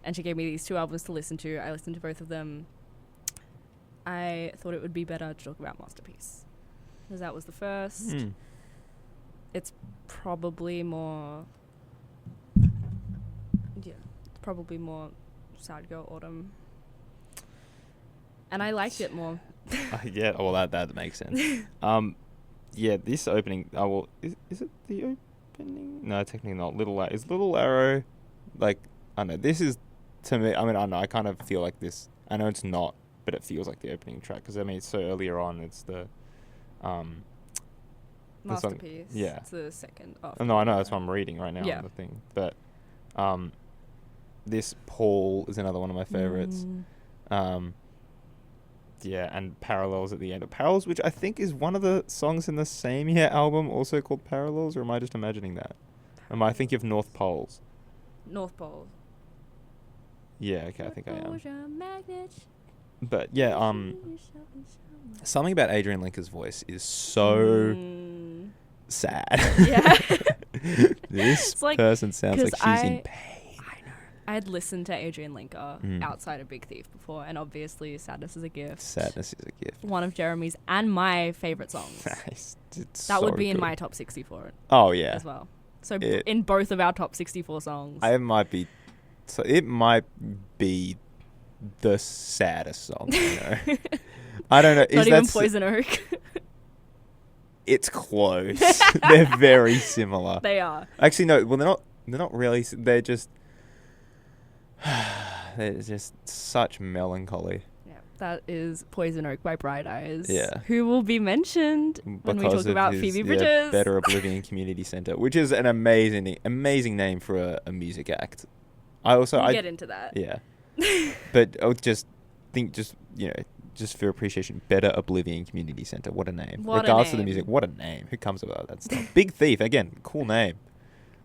And she gave me these 2 albums to listen to. I listened to both of them. I thought it would be better to talk about Masterpiece, because that was the first. It's probably more... Yeah, it's probably more Sad Girl Autumn. And I liked it more. Yeah, well, that makes sense. Yeah, this opening... Oh, well, is it the opening? No, technically not. Is Little Arrow... Like, I don't know, this is... To me, I mean, I don't know, I kind of feel like this... I know it's not, but it feels like the opening track. Because, I mean, it's so earlier on, it's the... Masterpiece. Yeah. It's the second. Oh, no, I know, that's what I'm reading right now on the thing. But this Paul is another one of my favourites. Yeah, and Parallels at the end. Parallels, which I think is one of the songs in the same year album, also called Parallels, or am I just imagining that? Am I thinking of North Poles? North Pole. Yeah, okay, I think I am. But yeah, something about Adrian Linker's voice is so sad. Yeah. This person sounds like she's in pain. I know. I had listened to Adrian Linker outside of Big Thief before, and obviously Sadness is a Gift. Sadness is a Gift. One of Jeremy's and my favourite songs. It's that so would be in good. my top 60 for it. Oh, yeah. As well. So in both of our top 64 songs. It might be the saddest song, you know. I don't know. Not even Poison Oak. It's close. They're very similar. They are. Actually, no. Well, they're not really. They're just such melancholy. Yeah, that is Poison Oak by Bright Eyes. Yeah. Who will be mentioned when we talk about Phoebe Bridgers. Better Oblivion Community Centre, which is an amazing name for a music act. We'll get into that. Yeah. But I'll just for appreciation, Better Oblivion Community Centre. What a name. Regardless of the music, what a name. Who comes up with that stuff? Big Thief, again, cool name.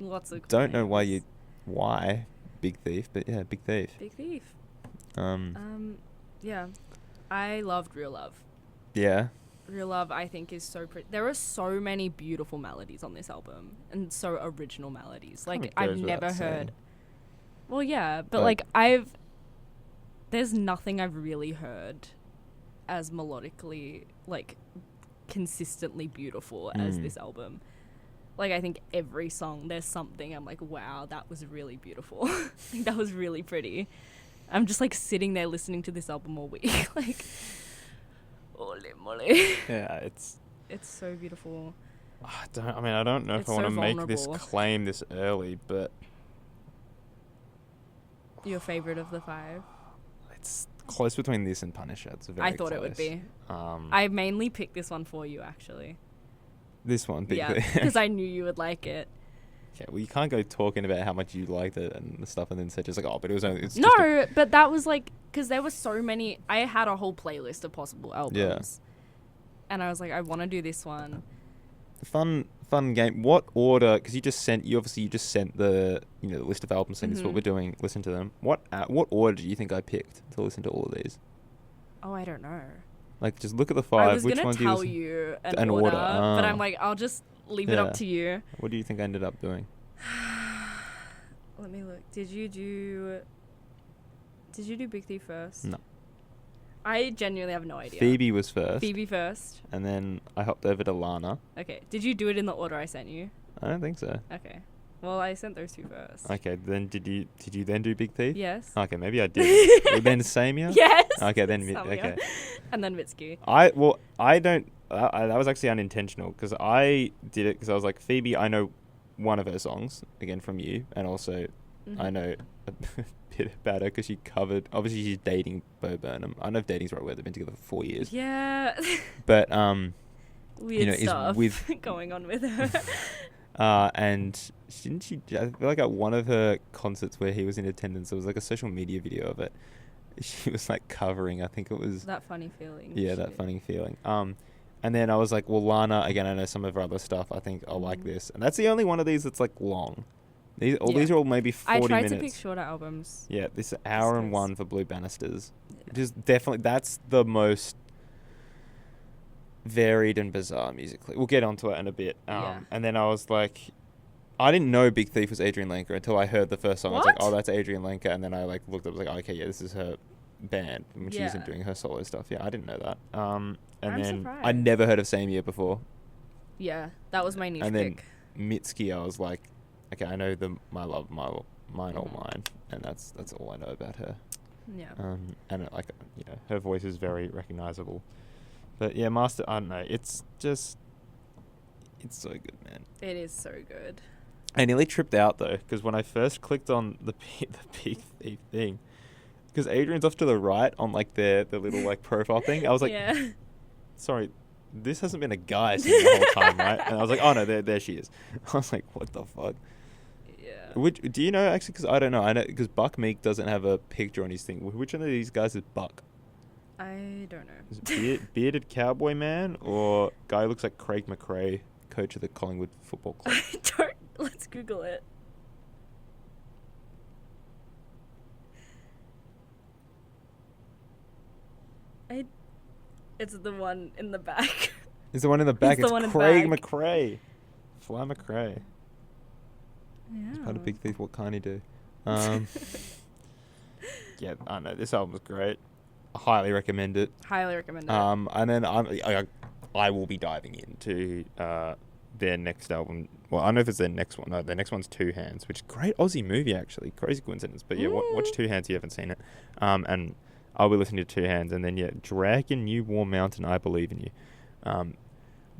Lots of cool Don't know names. why Big Thief, but yeah, Big Thief. Big Thief. Yeah. I loved Real Love. Yeah. Real Love, I think, is so pretty. There are so many beautiful melodies on this album, and so original melodies. Like, I've never heard... Well, yeah, but there's nothing I've really heard as melodically, like, consistently beautiful as this album. Like, I think every song, there's something I'm like, wow, that was really beautiful. That was really pretty. I'm just, like, sitting there listening to this album all week. Like, holy moly. Yeah, it's so beautiful. I don't know if I want to make this claim this early, but... Your favourite of the 5? It's close between this and Punisher. It's very I thought close. it would be. I mainly picked this one for you, actually. This one? Because I knew you would like it. Yeah, well, you can't go talking about how much you liked it and the stuff and then say just like, oh, but it was only... But that was like... Because there were so many... I had a whole playlist of possible albums. Yeah. And I was like, I want to do this one. Fun game. What order? Because you just sent the the list of albums saying this is what we're doing. Listen to them. What order do you think I picked to listen to all of these? Oh, I don't know. Like, just look at the 5. I was going to tell you an order, but I'm like, I'll just leave it up to you. What do you think I ended up doing? Let me look. Did you do Big Thief first? No. I genuinely have no idea. Phoebe was first. And then I hopped over to Lana. Okay. Did you do it in the order I sent you? I don't think so. Okay. Well, I sent those 2 first. Okay. Then did you then do Big Thief? Yes. Okay. Maybe I did. Then Samia? Yes. Okay. Then okay. And then Mitski. I don't. That was actually unintentional because I did it because I was like, Phoebe, I know one of her songs again from you, and also I know a bit about her because she covered. Obviously, she's dating Bo Burnham. I don't know if dating's the right word. They've been together for 4 years. Yeah. But weird stuff is with going on with her. And didn't she? I feel like at one of her concerts where he was in attendance, there was like a social media video of it. She was like covering. I think it was That funny feeling. Yeah, that funny feeling. And then I was like, well, Lana, again, I know some of her other stuff. I think I'll like this. And that's the only one of these that's like long. These are all maybe 40 minutes. I tried to pick shorter albums. Yeah, this hour and one for Blue Bannisters. Just definitely, that's the most varied and bizarre musically. We'll get onto it in a bit. And then I was like, I didn't know Big Thief was Adrian Lenker until I heard the first song. What? I was like, oh, that's Adrian Lenker. And then I like looked up, like, oh, okay, yeah, this is her band when she wasn't doing her solo stuff. Yeah, I didn't know that. And I'm then surprised. I never heard of Same Year before. Yeah, that was my niche and pick. And then Mitski, I was like, okay, I know the My Love, Mine, All Mine, and that's all I know about her. Yeah. And like, her voice is very recognizable. But yeah, Master, I don't know. It's just, it's so good, man. It is so good. I nearly tripped out though, because when I first clicked on the Big Thief thing, because Adrian's off to the right on like the little like profile thing, I was like, sorry, this hasn't been a guy singing the whole time, right? And I was like, oh no, there she is. I was like, what the fuck? Yeah. Do you know actually? Because I don't know. I know because Buck Meek doesn't have a picture on his thing. Which one of these guys is Buck? I don't know. Is it bearded cowboy man or guy who looks like Craig McRae, coach of the Collingwood Football Club? Let's Google it. It's the one in the back. It's the one in the back. It's Craig McRae. Fly McRae. Yeah. He's part of Big Thief. What can't he do? Yeah, I know. This album's great. I highly recommend it. Highly recommend it. And then I will be diving into their next album. Well, I don't know if it's their next one. No, their next one's Two Hands, which is a great Aussie movie, actually. Crazy coincidence. But yeah, watch Two Hands if you haven't seen it. And I'll be listening to Two Hands. And then, yeah, Dragon, New Warm Mountain, I Believe in You.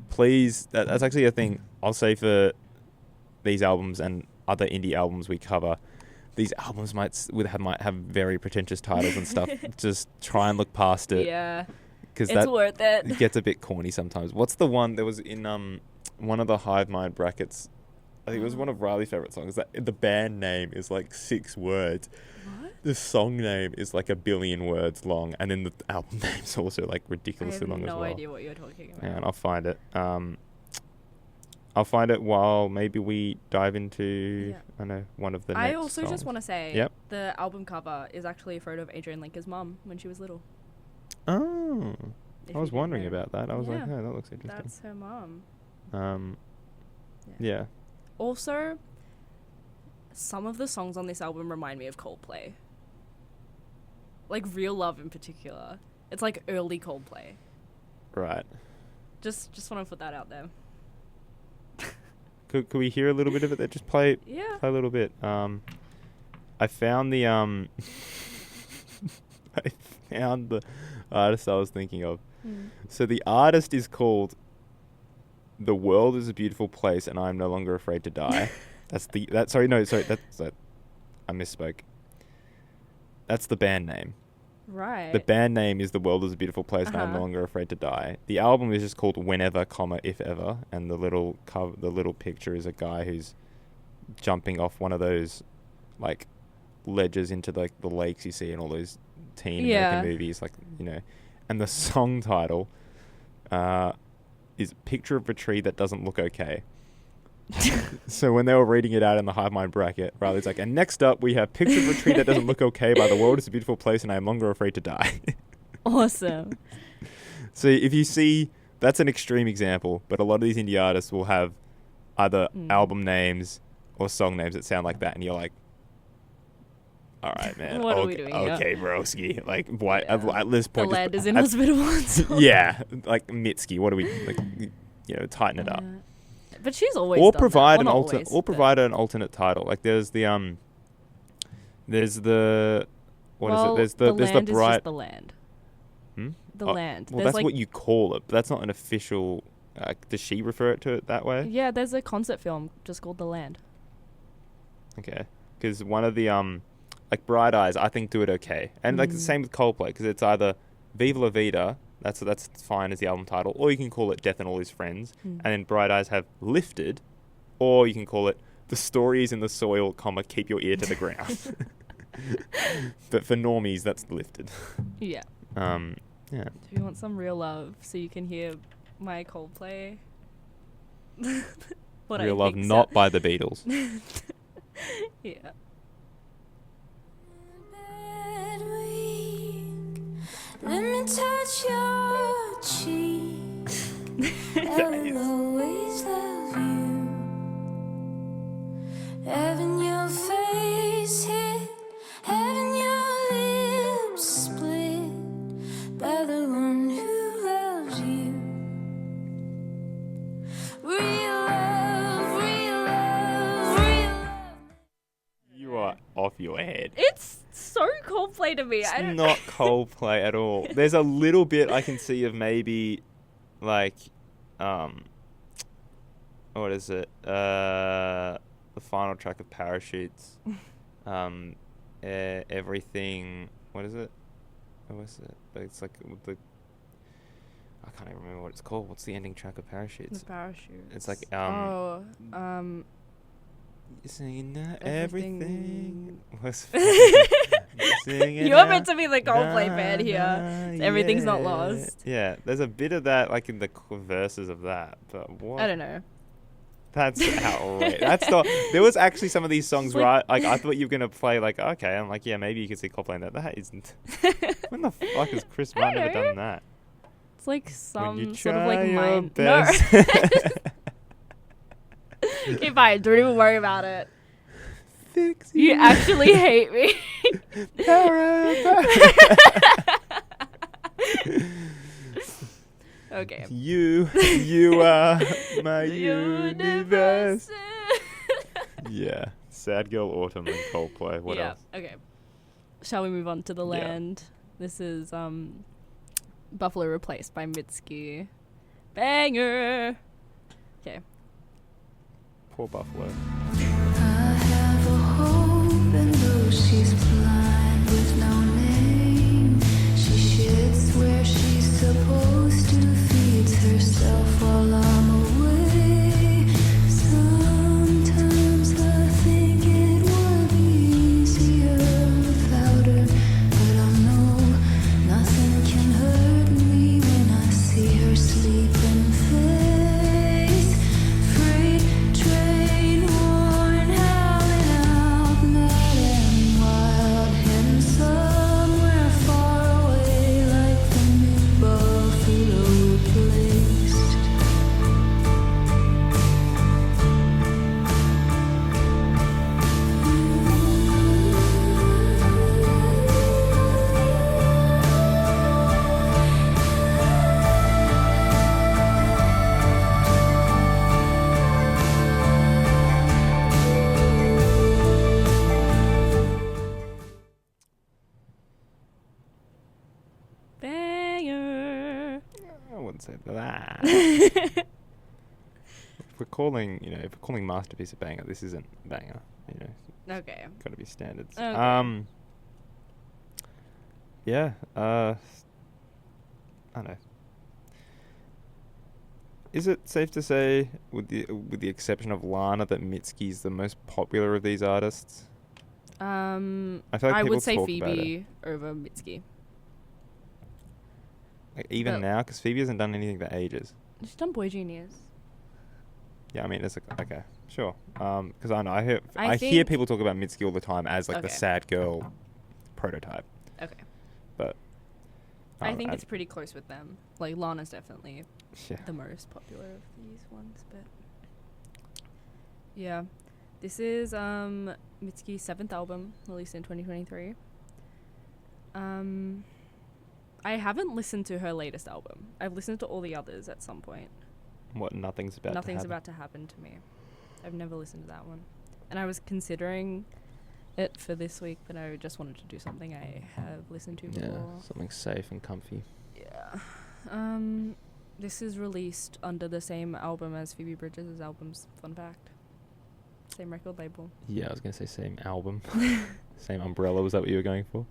Please, that's actually a thing I'll say for these albums and other indie albums we cover. These albums might have very pretentious titles and stuff. Just try and look past it. Yeah. Because it's worth it. It gets a bit corny sometimes. What's the one that was in one of the Hive Mind brackets? I think it was one of Riley's favorite songs. That the band name is like 6 words. What? The song name is like 1 billion words long, and then the album name's also like ridiculously long as well. I have no idea what you're talking about. And I'll find it. I'll find it while maybe we dive into, I don't know, one of the next I also songs. just want to say, the album cover is actually a photo of Adrian Lenker's mum when she was little. Oh. I was wondering about that. I was like, oh, that looks interesting. That's her mum. Yeah. Also, some of the songs on this album remind me of Coldplay. Like Real Love in particular. It's like early Coldplay. Right. Just want to put that out there. Could we hear a little bit of it there? Just play a little bit. I found the artist I was thinking of. So the artist is called The World is a Beautiful Place and I'm No Longer Afraid to Die. I misspoke. That's the band name. Right. The band name is The World is a Beautiful Place and I'm No Longer Afraid to Die. The album is just called Whenever, If Ever, and the little picture is a guy who's jumping off one of those like ledges into like the lakes you see in all those teen American movies, like, and the song title is Picture of a Tree That Doesn't Look Okay. So when they were reading it out in the Hive Mind bracket, Riley's like, and next up we have Picture of a Tree That Doesn't Look Okay by The World is a Beautiful Place and I Am Longer Afraid to Die. Awesome. So if you see, that's an extreme example, but a lot of these indie artists will have either album names or song names that sound like that, and you're like, all right, man. What are we doing here? Okay, broski. Like, why? At this point, the land is inhospitable. Yeah, like Mitski. What do we like? Tighten it up. But she's always or done provide that. an alternate, or provide an alternate title. Like there's the there's the what is it? There's the bright. Just the land. The land. Well, that's what you call it. But that's not an official. Does she refer to it that way? Yeah, there's a concert film just called The Land. Okay, because one of the like Bright Eyes, I think do it okay, and like the same with Coldplay, because it's either Viva La Vida. That's fine as the album title, or you can call it Death and All His Friends, and then Bright Eyes have Lifted, or you can call it the story is in the soil, comma, keep your ear to the ground. But for normies, that's lifted. Yeah. Yeah. Do you want some real love so you can hear my Coldplay? What Real I Love, think not by the Beatles. Yeah. Let me touch your cheek. I will always love you. Having your face hit, having your lips split by the one who loves you. Real love, real love, real love. You are off your head. It's so Coldplay to me. It's I don't not Coldplay at all. There's a little bit I can see of maybe, like, what is it? The final track of Parachutes. Everything. What is it? What was it? It's like the. I can't even remember what it's called. What's the ending track of Parachutes? The Parachute. It's like singing everything. What's singing You're meant to be the Coldplay fan here. Everything's not lost. Yeah, there's a bit of that, like in the verses of that, but what? I don't know. That's outrageous. That's not. There was actually some of these songs Like, where I thought you were gonna play like, okay, I'm like, yeah, maybe you could see Coldplay in that. That isn't. When the fuck has Chris Martin ever done that? It's like When you some sort of like try your mind. best. No. Okay, fine. Don't even worry about it. Fix You actually hate me. Okay. You are my universe. Yeah. Sad Girl Autumn and Coldplay. What else? Okay. Shall we move on to The Land? This is Buffalo Replaced by Mitski. Banger. Okay. Poor Buffalo. I have a hope, and though she's blind with no name, she shits where she's supposed to, feeds herself while I'm away. Sometimes I think it would be easier without her, but I know nothing can hurt me when I see her sleeping face. Freight train worn, howling out, mad and wild, heading somewhere far away, like the new Buffalo replaced. Banger. I wouldn't say that. If we're calling Masterpiece a banger, this isn't a banger. Okay. Got to be standards. Okay. Yeah. I don't know. Is it safe to say, with the exception of Lana, that Mitski's the most popular of these artists? I feel like I people would say talk Phoebe over Mitski. Like even But- now, because Phoebe hasn't done anything for ages. She's done Boy Genius. Yeah, I mean, it's like, okay, sure. Because I know I hear I hear think- people talk about Mitski all the time as like the Okay. sad girl prototype, Okay. but I think it's pretty close with them. Like, Lana's definitely yeah. the most popular of these ones, but yeah. This is Mitski's 7th album, released in 2023. I haven't listened to her latest album. I've listened to all the others at some point. What nothing's about Nothing's to happen. about to happen to me. I've never listened to that one. And I was considering it for this week, but I just wanted to do something I have listened to Yeah, before. something safe and comfy. Yeah. This is released under the same album as Phoebe Bridgers' albums. Fun fact. Same record label. Yeah, I was gonna say same album, same umbrella. Was that what you were going for?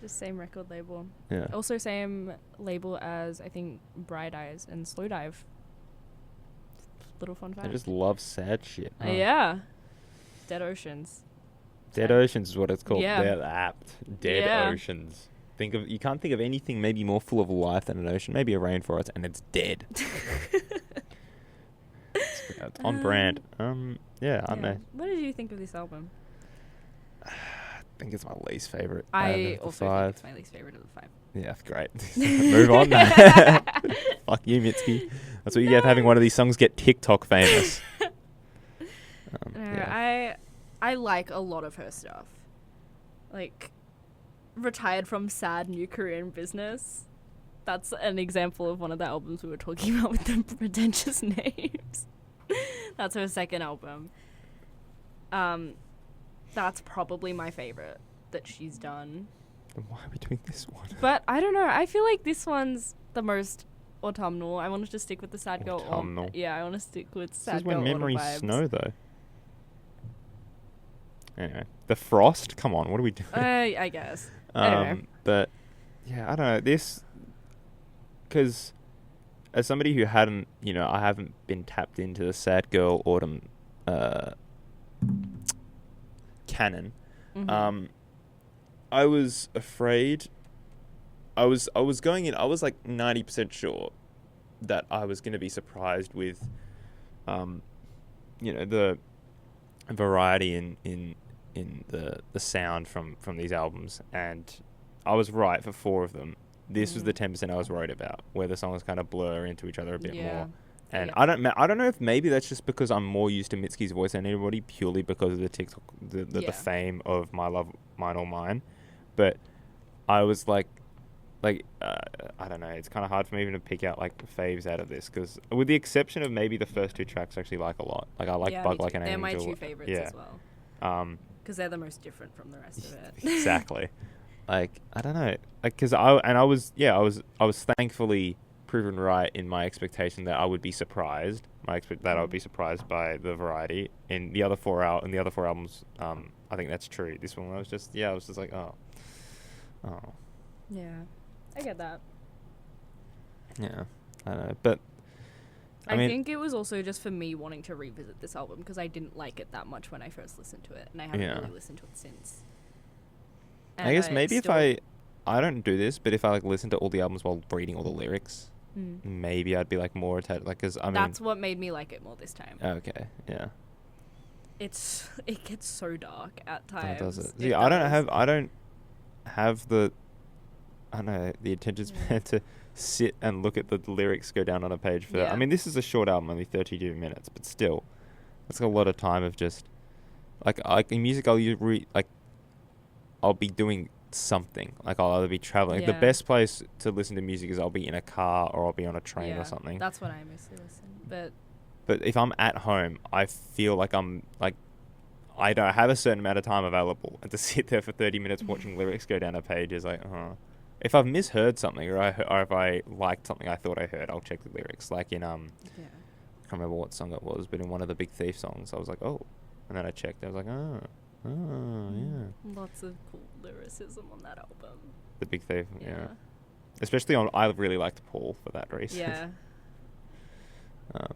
Just same record label. Yeah. Also same label as, I think, Bright Eyes and Slow Dive. Little fun fact. I just love sad shit. Huh? Yeah. Dead Oceans. Dead Oceans is what it's called. Yeah. They're apt. Dead Yeah. Oceans. You can't think of anything maybe more full of life than an ocean. Maybe a rainforest, and it's dead. It's on brand. Yeah, I don't know. What did you think of this album? I think it's my least favorite. I out of the also five. think it's my least favorite of the 5. Yeah, great. Move on. Fuck you, Mitski. That's what you get for having one of these songs get TikTok famous. Yeah. I like a lot of her stuff. Like, Retired from Sad New Career in Business. That's an example of one of the albums we were talking about with the pretentious names. That's her second album. That's probably my favorite that she's done. Then why are we doing this one? But I don't know. I feel like this one's the most autumnal. I wanted to stick with the sad girl. Autumnal. Yeah, I want to stick with This sad is girl when memories autumn vibes. snow, though. Anyway, the frost. Come on, what are we doing? I guess. Anyway. But yeah, I don't know this because as somebody who hadn't, I haven't been tapped into the sad girl autumn canon. Mhm. I was afraid. I was going in. I was like 90% sure that I was going to be surprised with, the variety in the sound from these albums, and I was right for 4 of them. This was the 10% I was worried about, where the songs kind of blur into each other a bit more. And Yeah. I don't know if maybe that's just because I'm more used to Mitski's voice than anybody, purely because of the TikTok, the fame of My Love, Mine or Mine. But I was like, I don't know. It's kind of hard for me even to pick out like faves out of this, because with the exception of maybe the first 2 tracks, I actually like a lot. Like I like Yeah, Bug me Like too. an They're Angel. my 2 favorites yeah. as well. Because they're the most different from the rest of it. Exactly. Like I don't know. Like because I was thankfully proven right in my expectation that I would be surprised. That I would be surprised by the variety in the other 4 albums. I think that's true. This one I was just like oh. Yeah, I get that. Yeah, I don't know, but I mean, think it was also just for me wanting to revisit this album because I didn't like it that much when I first listened to it, and I haven't really listened to it since. And I guess maybe if I don't do this, but if I like listen to all the albums while reading all the lyrics, maybe I'd be like more attached. Like, because I mean, that's what made me like it more this time. Okay, yeah. It gets so dark at times. Does it? See, I don't have the attention span to sit and look at the lyrics go down on a page for that. I mean, this is a short album, only 32 minutes, but still, it's a lot of time of just like in music. I'll be doing something. Like I'll either be traveling. Like, the best place to listen to music is I'll be in a car or I'll be on a train or something. That's when I mostly listen. But if I'm at home, I feel like I'm like I don't have a certain amount of time available, and to sit there for 30 minutes watching lyrics go down a page is like, If I've misheard something or if I liked something I thought I heard, I'll check the lyrics. Like in I can't remember what song it was, but in one of the Big Thief songs, I was like, oh, and then I checked. I was like, yeah. Lots of cool lyricism on that album. The Big Thief, yeah. Especially on, I really liked Paul for that reason. Yeah. I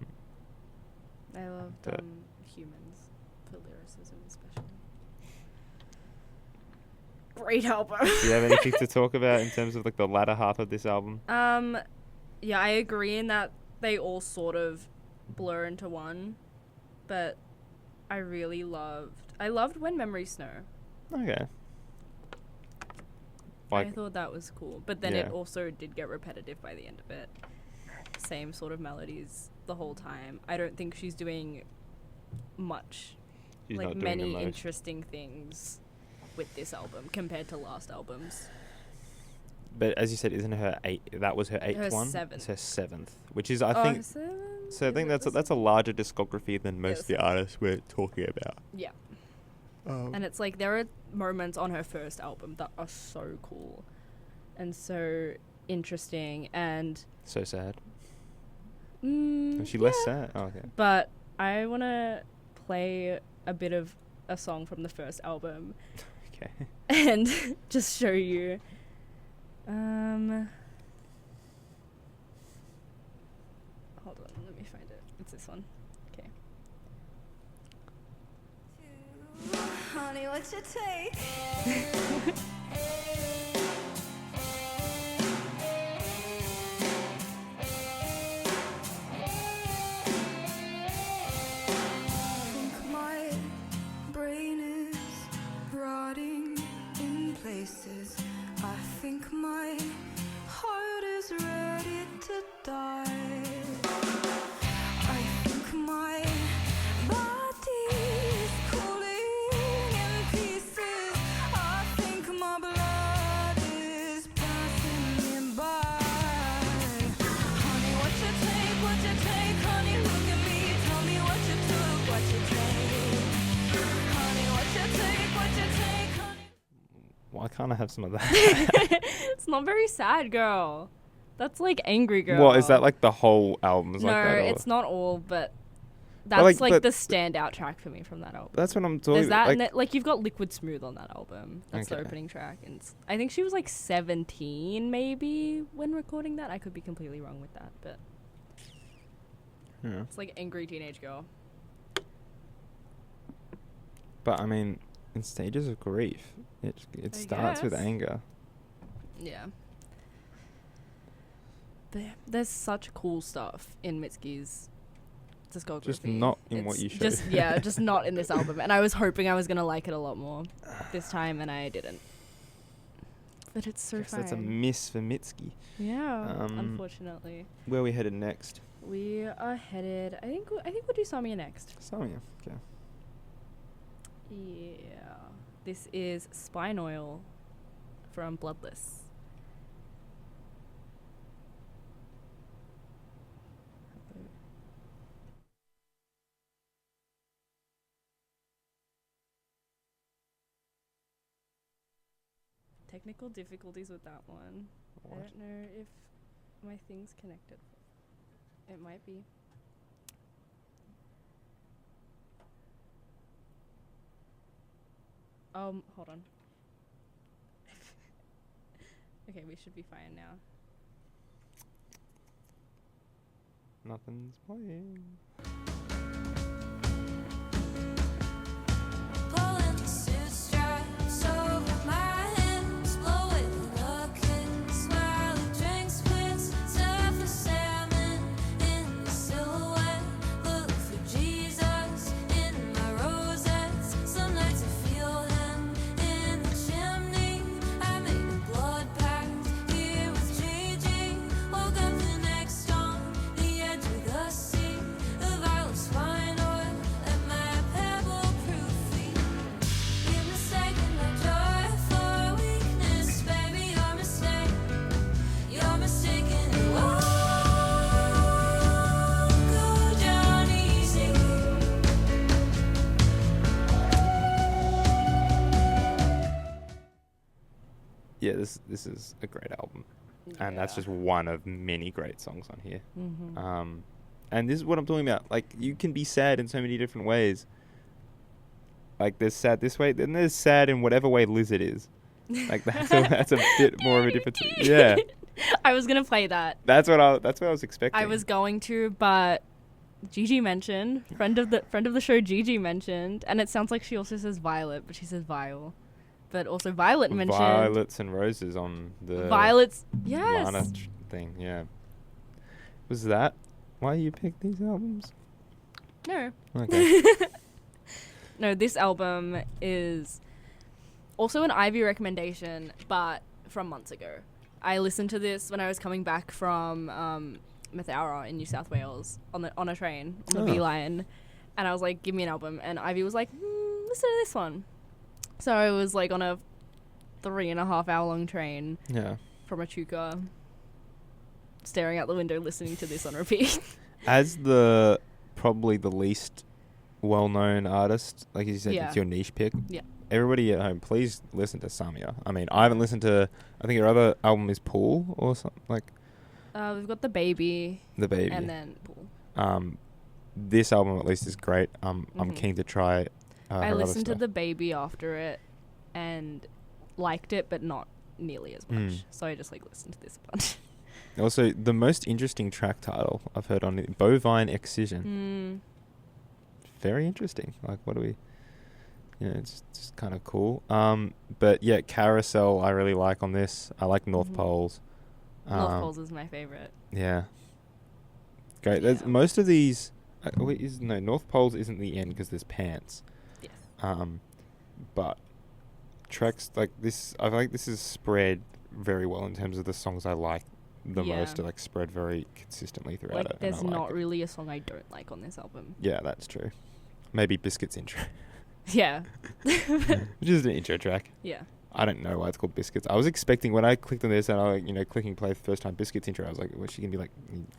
loved Humans for lyricism especially. Great album. Do you have anything to talk about in terms of like the latter half of this album? Yeah, I agree in that they all sort of blur into one, but I loved When Memories Snow. Okay. I thought that was cool, but then it also did get repetitive by the end of it. Same sort of melodies the whole time. I don't think she's doing much, She's like not doing many the most. interesting things with this album compared to last albums. But as you said, isn't her that was her 8th one? 7th. It's her 7th, which is I think. So I think that's a larger discography than most of the artists we're talking about. Yeah. And it's like there are moments on her first album that are so cool and so interesting and so sad. Is she less sad? Oh, okay. But I want to play a bit of a song from the first album. Okay. And just show you. Hold on, let me find it. It's this one. Okay. Honey, what's your take? Think my brain is rotting in places. I think my heart is ready to die. I think my body is cooling in pieces. I think my blood is passing me by. Honey, what's your take? What's your take? Honey, look at me. Tell me what you took, what you take. Honey, what's your take? What's your take? Honey. Why can't I have some of that? It's not very sad, girl. That's like angry girl. What, is that like the whole album? No, Like that, or- it's not all, but that's like, like but- the standout track for me from that album. That's what I'm talking There's that, about. and like you've got Liquid Smooth on that album. That's the Okay. opening track, and I think she was like 17 maybe when recording that. I could be completely wrong with that, but Yeah. it's like angry teenage girl. But I mean, in stages of grief, it I starts with guess. anger. Yeah. There's such cool stuff in Mitski's discography. Just not in what you showed. Just not in this album. And I was hoping I was gonna like it a lot more this time, and I didn't. But it's so Guess fine. that's a miss for Mitski. Yeah, Um, unfortunately. Where are we headed next? We are headed. I think we'll do Samia next. Samia. Okay. Yeah. This is Spine Oil from Bloodless. Technical difficulties with that one. What? I don't know if my thing's connected. It might be. Hold on. Okay, we should be fine now. Nothing's playing. Pulling the suit straps over my hands, blowing, looking, smiling, drinks, pins, stuff for salmon in the silhouette. Look for Jesus in my rosettes. Some nights I feel him in the chimney. I made a blood pact here with Gigi. Woke up the next on the edge of the sea. The violet spine oil at my pebble-proof feet. You're mistaken my joy for weakness, baby. You're mistaken. You're mistaken. It won't go down easy. Yeah, this is a great album, and that's just one of many great songs on here. Mm-hmm. And this is what I'm talking about. Like, you can be sad in so many different ways. Like, there's sad this way, then there's sad in whatever way Lizard is. Like, that's a bit more of a difference. Yeah, I was gonna play that. that's what I was expecting. I was going to, but Gigi mentioned friend of the show. Gigi mentioned, and it sounds like she also says Violet, but she says Viol. But also Violet mentioned Violets and Roses on the Violets. Yes. Lana thing. Yeah, was that why you picked these albums? No. Okay. No, this album is also an Ivy recommendation, but from months ago. I listened to this when I was coming back from Mathaura in New South Wales on a train on the Oh. B line, and I was like, "Give me an album," and Ivy was like, "Listen to this one." So I was like on a 3.5 hour long train Yeah. from Echuca, staring out the window, listening to this on repeat. As probably the least well-known artist, like you said, Yeah. it's your niche pick. Yeah. Everybody at home, please listen to Samia. I mean, I haven't listened to. I think your other album is Pool or something like We've got The Baby, The Baby. and then Pool. This album at least is great. I'm Mhm. keen to try. I her other listened to stuff. The Baby after it and liked it, but not nearly as much. Mm. So I just like listened to this a bunch. Also, the most interesting track title I've heard on it, Bovine Excision. Very interesting. Like, what do we? you know, it's just kind of cool. But yeah, Carousel I really like on this. I like North Poles. North Poles is my favorite. Yeah. Great. Yeah. There's most of these. North Poles isn't the end because there's Pants. Yes. But tracks like this, I feel like this is spread very well in terms of the songs I like the most. Are like spread very consistently throughout Like, it. there's not really a song I don't like on this album. Yeah, that's true. Maybe Biscuits intro. Yeah. Which is an intro track. Yeah. I don't know why it's called Biscuits. I was expecting when I clicked on this and I, clicking play the first time Biscuits intro, I was like, was she gonna be like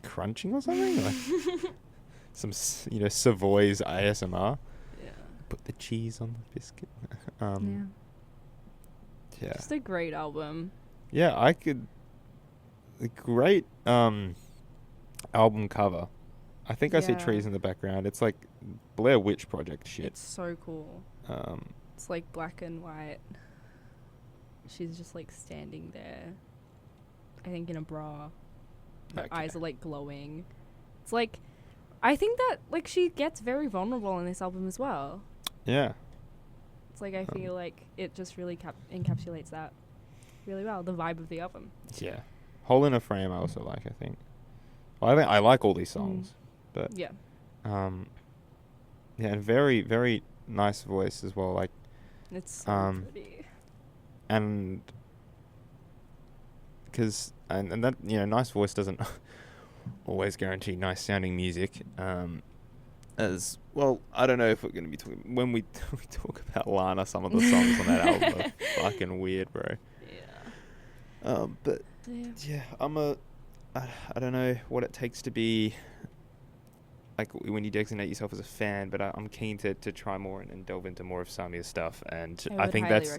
crunching or something? Like some, Savoy's ASMR. Yeah. Put the cheese on the biscuit. Yeah. Just a great album. Yeah, a great album cover. I think I see trees in the background. It's like Blair Witch Project shit. It's so cool. It's like black and white. She's just like standing there, I think in a bra. Her eyes are like glowing. It's like, I think that like she gets very vulnerable in this album as well. Yeah. It's like I feel like it just really encapsulates that really well, the vibe of the album. Yeah. Hole in a Frame I also like, I think. Well, I like all these songs. But yeah. And very, very nice voice as well. Like, it's so pretty. And because and that nice voice doesn't always guarantee nice sounding music. As well, I don't know if we're going to be talking when we talk about Lana. Some of the songs on that album are fucking weird, bro. Yeah. But yeah, I don't know what it takes to be like when you designate yourself as a fan, but I'm keen to try more and delve into more of Samia's stuff. And I think that's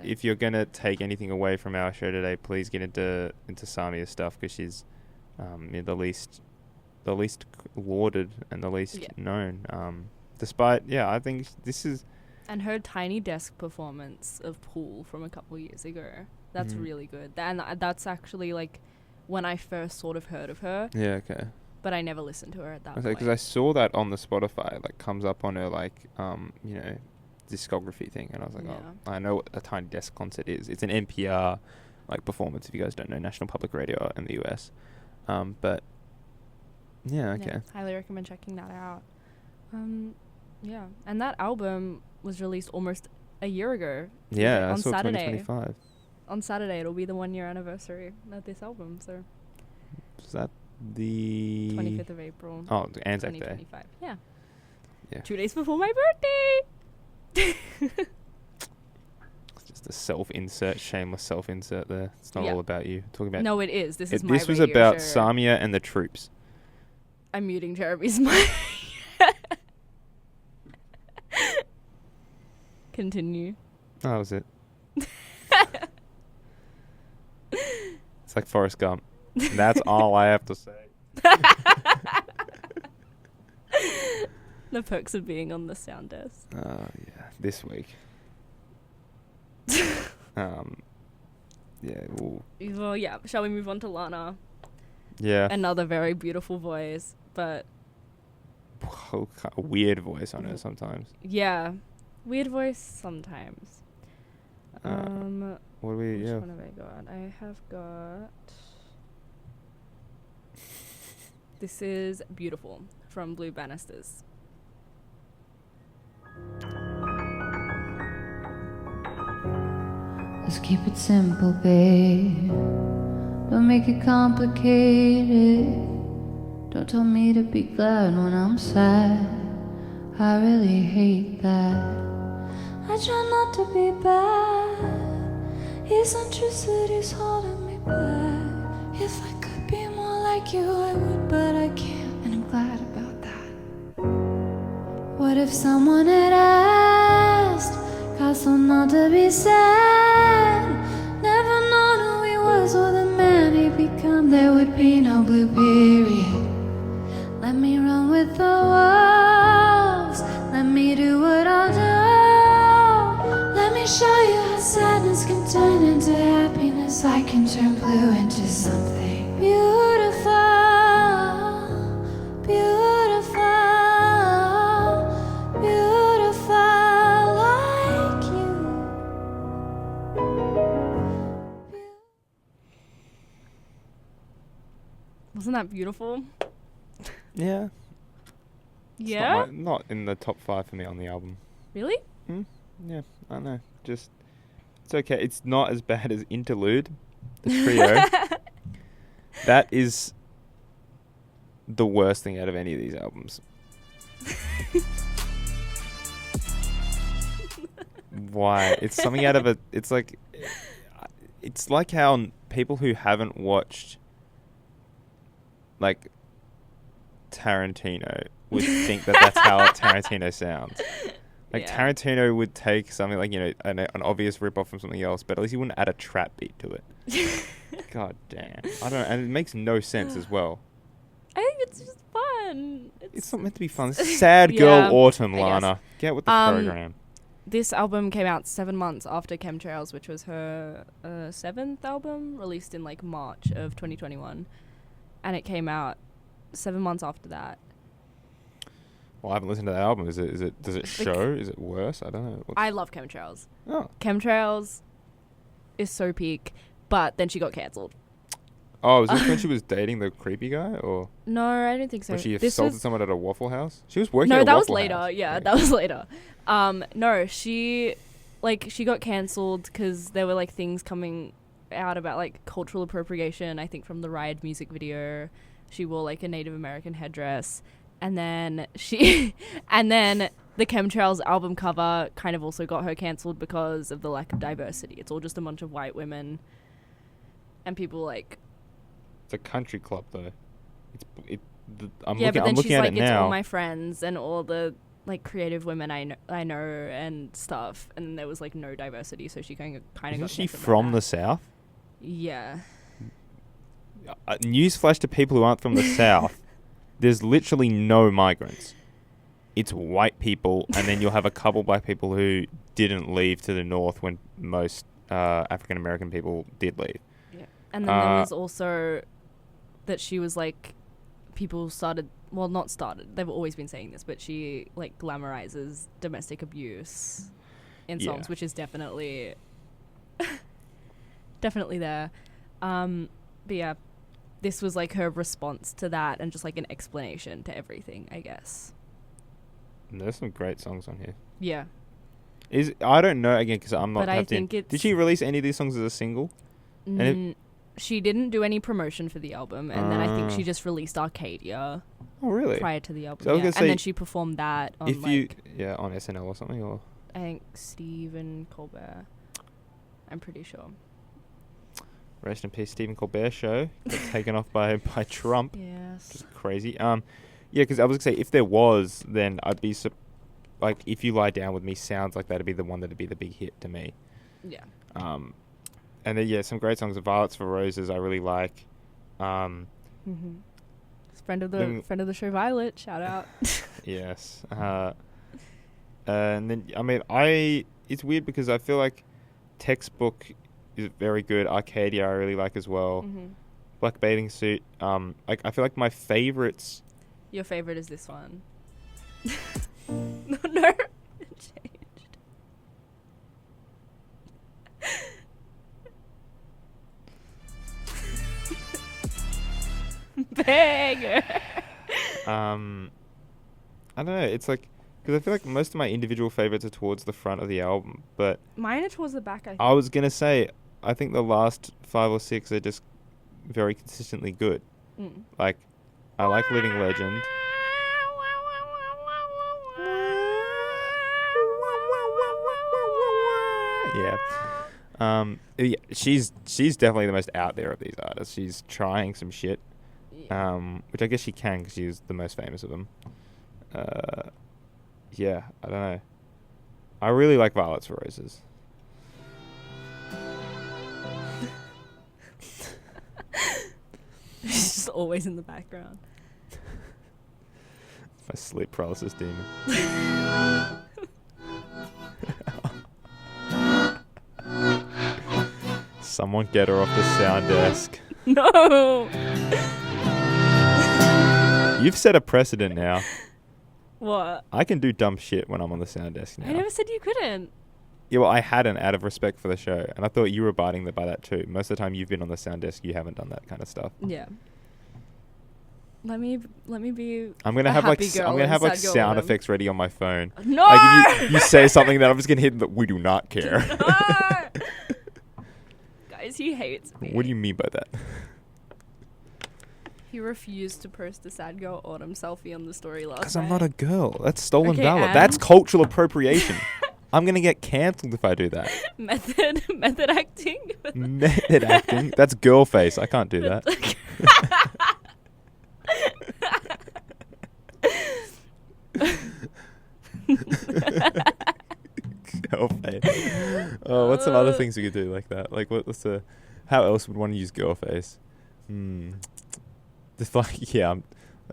if you're gonna take anything away from our show today, please get into Samia's stuff, because she's the least lauded and the least known. Despite I think this is, and her Tiny Desk performance of Pool from a couple years ago. That's really good, and that's actually like when I first sort of heard of her. Yeah. Okay. But I never listened to her at that point. Because I saw that on the Spotify, like, comes up on her, like, discography thing. And I was like, oh, I know what a Tiny Desk concert is. It's an NPR, like, performance, if you guys don't know, National Public Radio in the US. But, yeah, okay. Yeah, highly recommend checking that out. Yeah. And that album was released almost a year ago. Yeah, on I saw Saturday. 2025. On Saturday, it'll be the 1 year anniversary of this album, so. Is that the 25th of April. Oh, Anzac Day. 2025. Yeah. 2 days before my birthday. It's just a self-insert, shameless self-insert there. It's not all about you. Talking about. No, it is. This is my This was about Samia and the Troops. I'm muting Jeremy's mic. Continue. Oh, that was it. It's like Forrest Gump. That's all I have to say. The perks of being on the sound desk. Oh, yeah. This week. Yeah. Well, yeah. Shall we move on to Lana? Yeah. Another very beautiful voice, but... a weird voice on her sometimes. Yeah. Weird voice sometimes. What do we... Which one have I got? I have got... This is Beautiful from Blue Banisters. Let's keep it simple, babe. Don't make it complicated. Don't tell me to be glad when I'm sad. I really hate that. I try not to be bad. Eccentricity's holding me back. If I could be more like you, I would, but I can't, and I'm glad about that. What if someone had asked, Castle not to be sad? Never known who he was or the man he'd become. There would be no blue period. Let me run with the wolves. Let me do what I'll do. Let me show you how sadness can turn into happiness. I can turn blue into something beautiful, beautiful, beautiful like Wasn't that beautiful? Yeah. It's Yeah? not in the top 5 for me on the album. Really? Yeah, I don't know. Just, it's okay. It's not as bad as Interlude, the trio. That is the worst thing out of any of these albums. Why? It's something out of a... It's like how people who haven't watched, like, Tarantino would think that that's how Tarantino sounds. Like, Yeah. Tarantino would take something like, an obvious rip-off from something else, but at least he wouldn't add a trap beat to it. God damn. I don't know. And it makes no sense as well. I think it's just fun. It's not meant to be fun. Sad girl Yeah, autumn, I guess. Lana. Get with the program. This album came out 7 months after Chemtrails, which was her 7th album, released in like March of 2021. And it came out 7 months after that. Well, I haven't listened to that album. Does it show? Is it worse? I don't know. I love Chemtrails. Oh. Chemtrails is so peak, but then she got cancelled. Oh, was this when she was dating the creepy guy, or No, I don't think so. was she This assaulted was- someone at a Waffle House? She was working. No, at a that was Waffle later. House. Yeah, that was later. No, she got cancelled because there were like things coming out about like cultural appropriation. I think from the Riot music video, she wore like a Native American headdress, and then the Chemtrails album cover kind of also got her cancelled because of the lack of diversity. It's all just a bunch of white women, and people like. It's a country club though. I'm Yeah, but then looking she's at like, it it's now. all my friends and all the like creative women I know and stuff, and there was like no diversity, so she kind of Isn't got she cancelled by from that. the South? Yeah. Newsflash to people who aren't from the South: there's literally no migrants. It's white people, and then you'll have a couple black people who didn't leave to the North when most African American people did leave. Yeah. And then there was also that she was like, people started, well, not started, they've always been saying this, but she like glamorizes domestic abuse in songs, Yeah. which is definitely there. But yeah, this was like her response to that and just like an explanation to everything, I guess. And there's some great songs on here. Yeah. I don't know again because I'm not. But I tapped in. think it's- Did she release any of these songs as a single? And She didn't do any promotion for the album, and then I think she just released Arcadia Oh really? prior to the album. So I was yeah. gonna say, And then she performed that on on SNL or something, or I think Stephen Colbert. I'm pretty sure. rest in peace, Stephen Colbert show got taken off by Trump. Yes. Just crazy. Yeah, because I was gonna say if there was, then I'd be like If You Lie Down With Me sounds like that'd be the one that'd be the big hit to me. Yeah. And then some great songs. Violets for Roses I really like. Friend of the show, Violet. Shout out. Yes. And then it's weird because I feel like Textbook is very good. Arcadia I really like as well. Black Bathing Suit. I feel like my favorites. Your favorite is this one. No, it changed. Banger. I don't know. It's like because I feel like most of my individual favorites are towards the front of the album, but Mine are towards the back, I think. I was gonna say I think the last 5 or 6 are just very consistently good. Like I like Living Legend. Yeah. She's definitely the most out there of these artists. She's trying some shit, which I guess she can because she's the most famous of them. Yeah, I don't know. I really like Violets for Roses. She's just always in the background. My sleep paralysis demon. Someone get her off the sound desk. No. You've set a precedent now. What? I can do dumb shit when I'm on the sound desk now. I never said you couldn't. Yeah, well, I hadn't out of respect for the show, and I thought you were abiding by that too. Most of the time you've been on the sound desk, you haven't done that kind of stuff. Yeah. Let me be. I'm gonna a have like happy girl I'm gonna in have like Sad Girl sound Autumn. effects ready on my phone. No. Like you say something that I'm just gonna hit that we do not care. Guys, he hates me. What do you mean by that? He refused to post the Sad Girl Autumn selfie on the story last Because night. I'm not a girl. That's stolen Okay, valor. and? That's cultural appropriation. I'm gonna get cancelled if I do that. Method acting. Method acting. That's girl face. I can't do that. Girl face. Oh, what's some other things we could do like that? Like, what's the? How else would one use girl face? Just like, yeah, I'm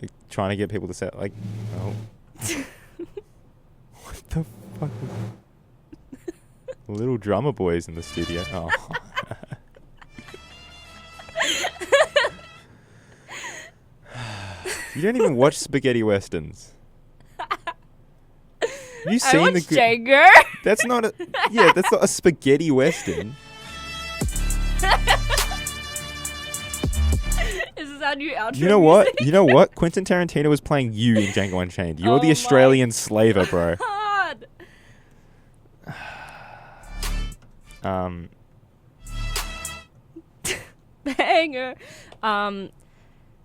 like trying to get people to say it, like, oh. What the fuck? Little drummer boys in the studio. Oh. You don't even watch spaghetti westerns. Have you I seen watched the? Django. That's not a. Yeah, that's not a spaghetti western. Is this our new outro? You know what? music? You know what? Quentin Tarantino was playing you in Django Unchained. You're the Oh Australian my slaver, bro. God. Banger.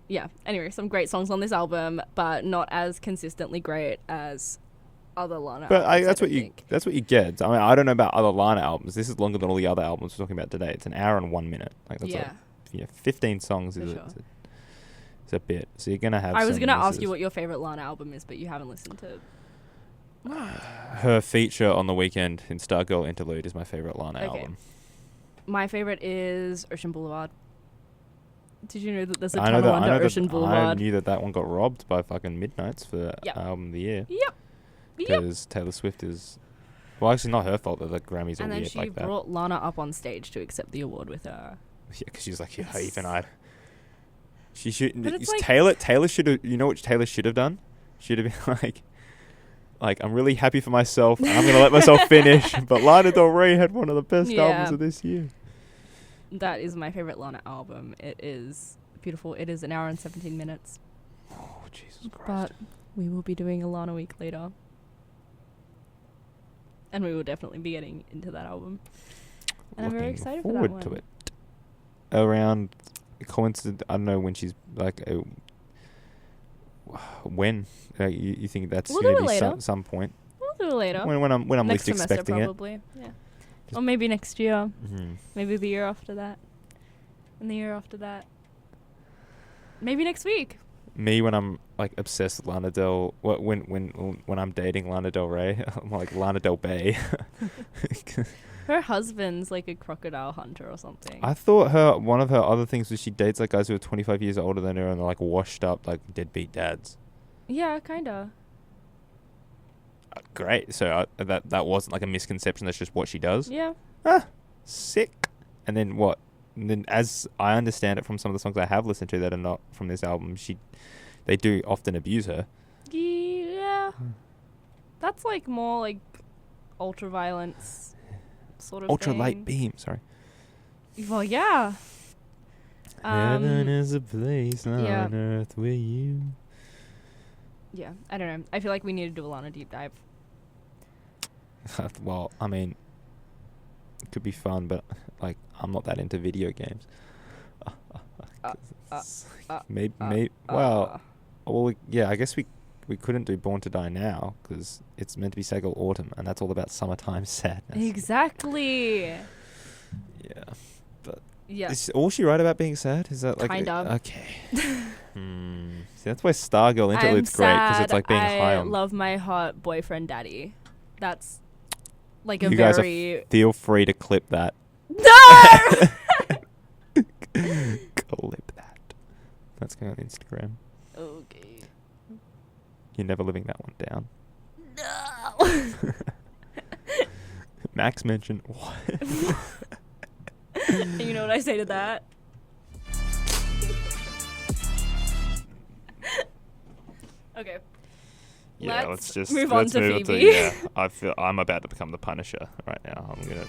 Yeah. Anyway, some great songs on this album, but not as consistently great as other Lana But albums. that's I what don't you think. that's what you get. I mean, I don't know about other Lana albums. This is longer than all the other albums we're talking about today. It's an hour and 1 minute. Like that's Yeah. 15 songs For is sure. it's a bit. So you're gonna have. I was some gonna ask misses. you what your favorite Lana album is, but you haven't listened to. Her feature on the weekend in Stargirl Interlude is my favorite Lana Okay. album. My favorite is Ocean Boulevard. Did you know that there's a I ton know of that. under Ocean I Boulevard? knew that one got robbed by fucking Midnights for Yep. album of the year. Yep. Because Taylor Swift is. Well, actually, not her fault that the Grammys are And then weird she like that. brought Lana up on stage to accept the award with her. Yeah, because she's like, yeah, Yes. even I. She should. But it's like- Taylor should have. You know what Taylor should have done? Should have been like, I'm really happy for myself. And I'm gonna let myself finish. But Lana Del Rey had one of the best Yeah. albums of this year. That is my favorite Lana album. It is beautiful. It is an hour and 17 minutes. Oh Jesus Christ! But we will be doing a Lana week later. And we will definitely be getting into that album. And I'm very Looking excited for forward that to one. it. Around coincident, I don't know when she's like. When you think that's We'll going do to it be later. some point? We'll do it later. When I'm Next least semester, expecting probably. Yeah. Just- Or maybe next year. it. Mm-hmm. Maybe the year after that. And the year after that. Maybe next week. Me when I'm like obsessed with Lana Del. When I'm dating Lana Del Rey, I'm like Lana Del Bay. Her husband's like a crocodile hunter or something. I thought one of her other things was she dates like guys who are 25 years older than her and they're like washed up like deadbeat dads. Yeah, kinda. Great. So that wasn't like a misconception. That's just what she does. Yeah. Sick. And then what? And then as I understand it from some of the songs I have listened to that are not from this album, they do often abuse her. Yeah. That's like more like ultra violence sort of Ultra thing. light beam. Sorry. Well, yeah. Heaven is a place yeah. on earth with you. Yeah, I don't know. I feel like we need to do a Lana deep dive. Well, I mean, it could be fun, but like I'm not that into video games. Maybe. Well, yeah. I guess we couldn't do Born to Die now because it's meant to be Sega Autumn, and that's all about summertime sadness. Exactly. Yeah, but Yeah. is all she write about being sad? Is that like Kind of. okay? See, that's why Stargirl I'm Interlude's great because it's sad like being high I on. love my hot boyfriend daddy. That's like a You guys very Feel free to clip that. No. Clip that. That's going on Instagram. Okay. You're never living that one down. No. Max mentioned what? And you know what I say to that? Okay. Yeah, Let's let's move on to move Phoebe. yeah, I feel I'm about to become the Punisher right now. I'm gonna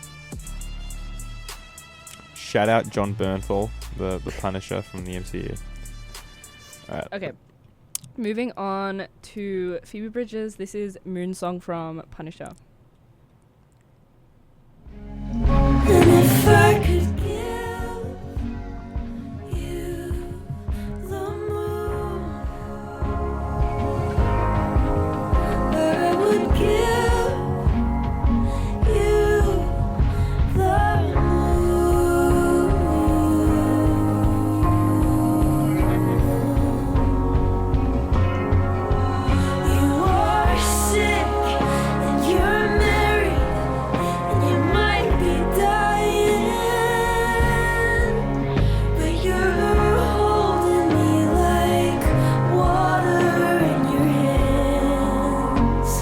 shout out John Bernthal, the Punisher from the MCU. All right. Okay. Moving on to Phoebe Bridgers. This is Moon Song from Punisher. And if I could give you the moon, I would give you the moon. You are sick and you're married and you might be dying, but you're holding me like water in your hands.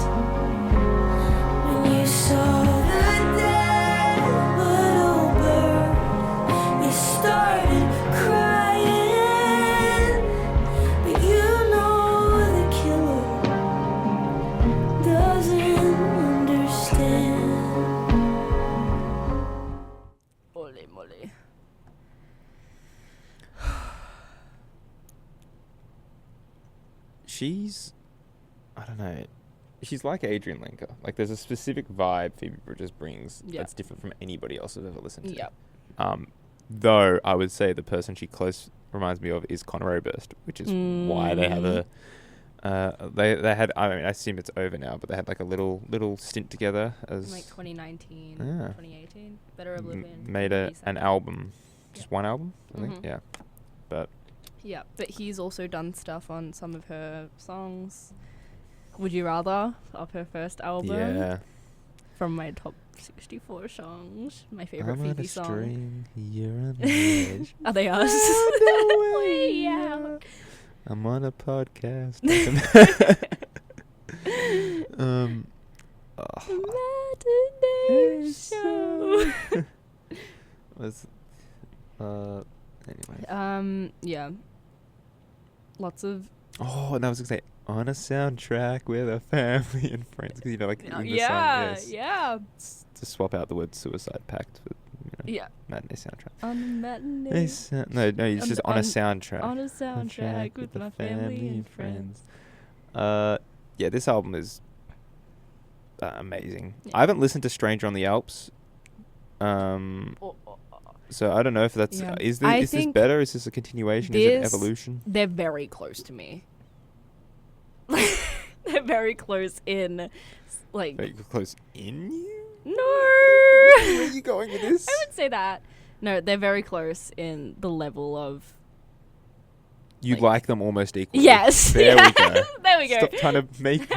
When you saw the dead little bird, you started crying, but you know the killer doesn't understand. Ole moly. She's, I don't know, she's like Adrian Linker. Like, there's a specific vibe Phoebe Bridgers brings that's different from anybody else I've ever listened to. Yep. Though I would say the person she close reminds me of is Conor Oberst, which is why they have a they had, I mean, I assume it's over now, but they had like a little stint together as Like 2019, Yeah. 2018. Better Oblivion. made an album, just Yep. one album, I think. Mhm. Yeah, but Yeah, but he's also done stuff on some of her songs. Would You Rather, of her first album. yeah. From my top 64 songs. My favorite I'm on Phoebe a song. string, you're on the edge. Are they us? Oh, no way, Way out. I'm on a podcast. Matinee show. Was anyway. Yeah. Lots of Oh, and I was gonna say on a soundtrack with a family and friends, 'cause, you know, like in the song, yeah, yes, yeah. to swap out the word suicide pact for Yeah. Matinee soundtrack. On the matinee. No, it's On just the- on a on- soundtrack. On a soundtrack with my family and friends. Yeah, this album is amazing. Yeah. I haven't listened to Stranger on the Alps. So I don't know if that's Yeah. is I this think better? Is this a continuation? Is it this- evolution? They're very close to me. They're very close in, like, Very close in you? no. Where are you going with this? I would say that. No, they're very close in the level of. You like- like them almost equally. Yes. There yeah. we go. There we go. Stop trying to make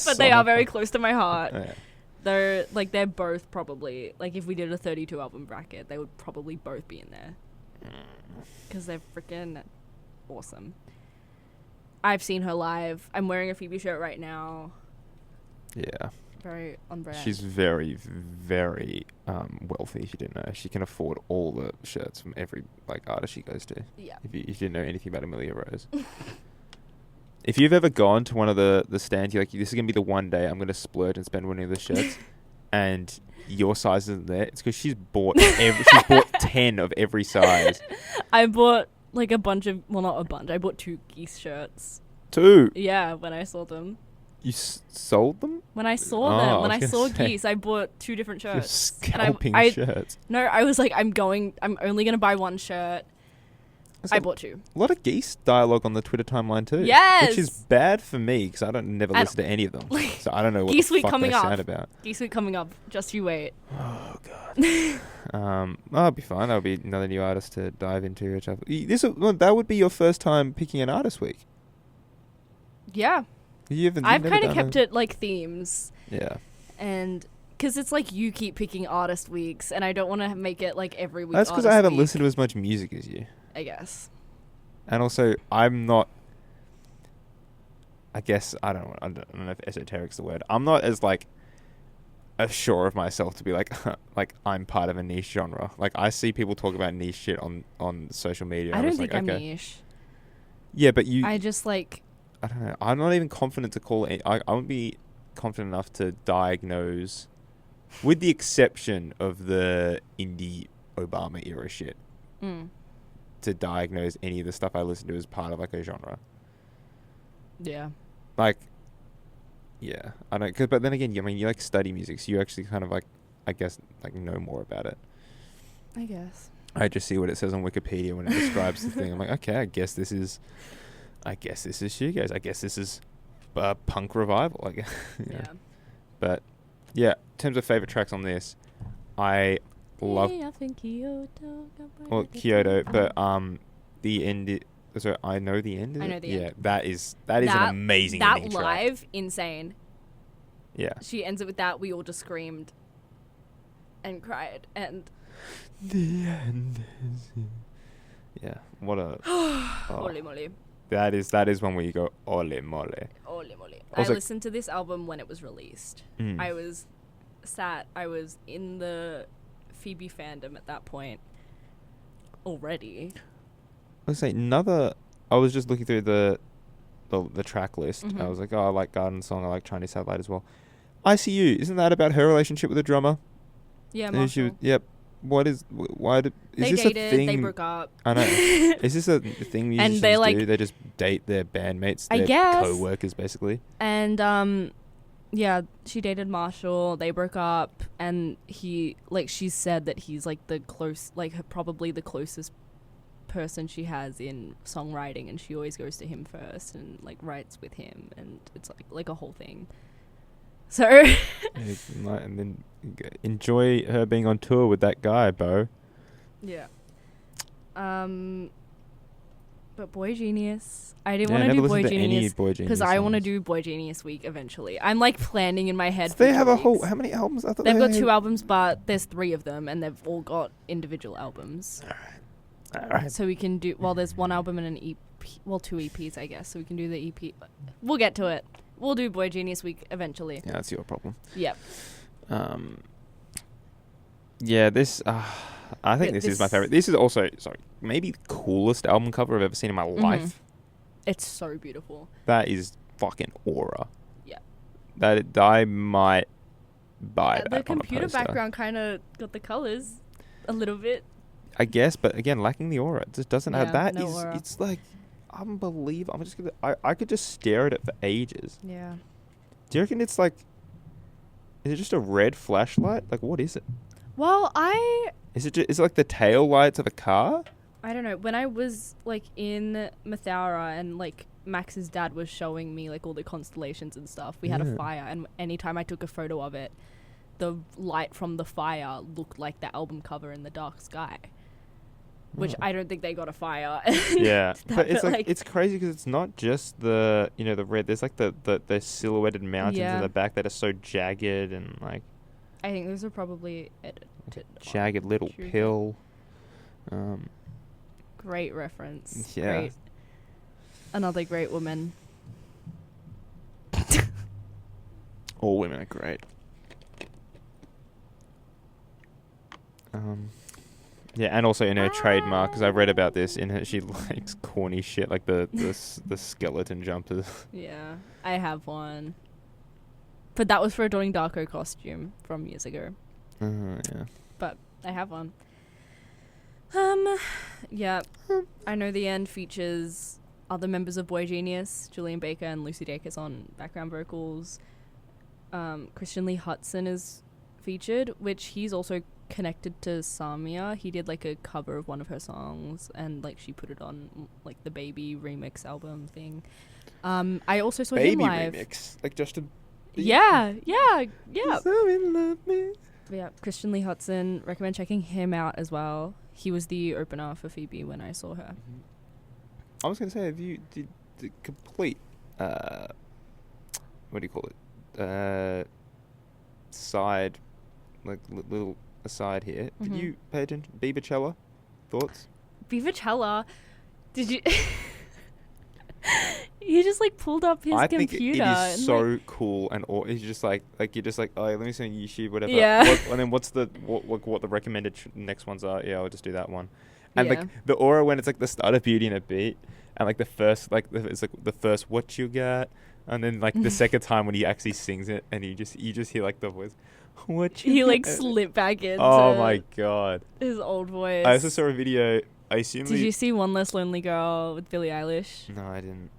But they are very close to my heart. Yeah. They're both probably, like, if we did a 32 album bracket, they would probably both be in there. Because they're freaking awesome. I've seen her live. I'm wearing a Phoebe shirt right now. Yeah. Very on brand. She's very, very wealthy. If you didn't know, she can afford all the shirts from every artist she goes to. Yeah. If you didn't know anything about Amelia Rose. If you've ever gone to one of the stands, you're like, this is gonna be the one day I'm gonna splurge and spend one of the shirts, and your size isn't there. It's because she's bought 10 of every size. I bought like a bunch of, well, not a bunch. I bought 2 Geese shirts. 2. Yeah, when I saw them. You sold them? When I saw Oh, them, I when was I gonna saw say. Geese, I bought 2 different You're shirts. scalping I shirts. No, I was like, I'm only gonna buy 1 shirt. That's I a bought 2. lot of Geese dialogue on the Twitter timeline too. Yes! Which is bad for me because I don't never And- listen to any of them. So I don't know what Geese the Week fuck coming they up. sound about. Geese Week coming up. Just you wait. Oh god. That'll be fine. That'll be another new artist to dive into. Which that would be your first time picking an artist week. Yeah. You've I've never kind of done kept it like themes. Yeah. And because it's like you keep picking artist weeks, and I don't want to make it like every week. That's because I artist haven't week, listened to as much music as you. I guess. And also, I'm not. I guess I don't know if esoteric's the word. I'm not as sure of myself to be like I'm part of a niche genre. Like I see people talk about niche shit on social media. I and don't was think like, I'm okay. niche. Yeah, but you. I just like. I don't know. I'm not even confident to call it. I won't be confident enough to diagnose, with the exception of the indie Obama era shit, Mm. to diagnose any of the stuff I listen to as part of a genre. Yeah. Like, yeah, I don't. But then again, I mean, you like study music, so you actually kind of like, I guess, like know more about it. I guess. I just see what it says on Wikipedia when it describes the thing. I'm like, okay, I guess this is shoegaze. I guess this is punk revival. I guess. Yeah. But yeah, in terms of favorite tracks on this, I love Kyoto, but the end. So I know the end. I know the end. Yeah, that is an amazing that ending track. live insane. Yeah. She ends it with that. We all just screamed and cried and. The end is. Yeah. What a. Holy moly. That is one where you go ole mole. Holy moly. Also, I listened to this album when it was released. I was in the Phoebe fandom at that point already. Let's say I was just looking through the track list. I was like, oh, I like Garden Song. I like Chinese Satellite as well. ICU, isn't that about her relationship with the drummer? Yeah, Marshall. Yep. Why is they this dated, a thing? they broke up. I know. Is this a thing musicians do? They just date their bandmates, their co-workers, basically. And yeah, she dated Marshall. They broke up, and she said that he's like probably the closest person she has in songwriting, and she always goes to him first and like writes with him, and it's like a whole thing. So and then enjoy her being on tour with that guy, Bo. Yeah. But Boy Genius, I didn't want to do Boy Genius because I want to do Boy Genius week eventually. I'm like planning in my head. So they have how many albums? I thought they've got 2 albums, but there's 3 of them, and they've all got individual albums. All right. So we can do there's 1 album and an EP. Well, 2 EPs, I guess. So we can do the EP. We'll get to it. We'll do Boy Genius week eventually. Yeah, that's your problem. Yep. Yeah, this. I think this is my favorite. This is also maybe the coolest album cover I've ever seen in my life. It's so beautiful. That is fucking aura. Yeah. That I might buy that. The computer background kind of got the colors a little bit. I guess, but again, lacking the aura. It just doesn't have that. No aura. It's like unbelievable. I'm just gonna. I could just stare at it for ages. Yeah. Do you reckon it's like? Is it just a red flashlight? Like, what is it? Well, Is it like the tail lights of a car? I don't know. When I was like in Mathaura and like Max's dad was showing me like all the constellations and stuff, we had a fire, and anytime I took a photo of it, the light from the fire looked like the album cover in the dark sky. Which I don't think they got a fire. Yeah, but it's like it's crazy because it's not just the the red. There's like the silhouetted mountains in the back that are so jagged and like. I think those are probably edited. Jagged little pill. Great reference. Yeah. Great. Another great woman. All women are great. Yeah, and also in her trademark, because I read about this, in her she likes corny shit like the skeleton jumpers. Yeah, I have one. But that was for a Donnie Darko costume from years ago. Yeah. But I have one. Yeah. I Know the End features other members of Boy Genius, Julian Baker and Lucy Dacus on background vocals. Christian Lee Hudson is featured, which he's also connected to Samia. He did like a cover of one of her songs, and like she put it on like the Baby remix album thing. I also saw him live. Baby remix, like Justin. Yeah. Love me. Yeah, Christian Lee Hudson. Recommend checking him out as well. He was the opener for Phoebe when I saw her. I was gonna say, have you did the complete what do you call it? Side, like little aside here. Did you pay attention? Biebercella, thoughts? Biebercella, did you? He just like pulled up his computer. I think it is so cool, and he's just like you're just like, oh, let me see on YouTube, whatever. Yeah. And then what's the what the recommended next ones are? Yeah, I'll just do that one. And like the aura when it's like the start of Beauty and a Beat, and like the first it's like the first what you got, and then like the second time when he actually sings it, and you just hear like the voice. What you he got? like slipped back into. Oh my god. His old voice. I also saw a video. I assume. Did you see One Less Lonely Girl with Billie Eilish? No, I didn't.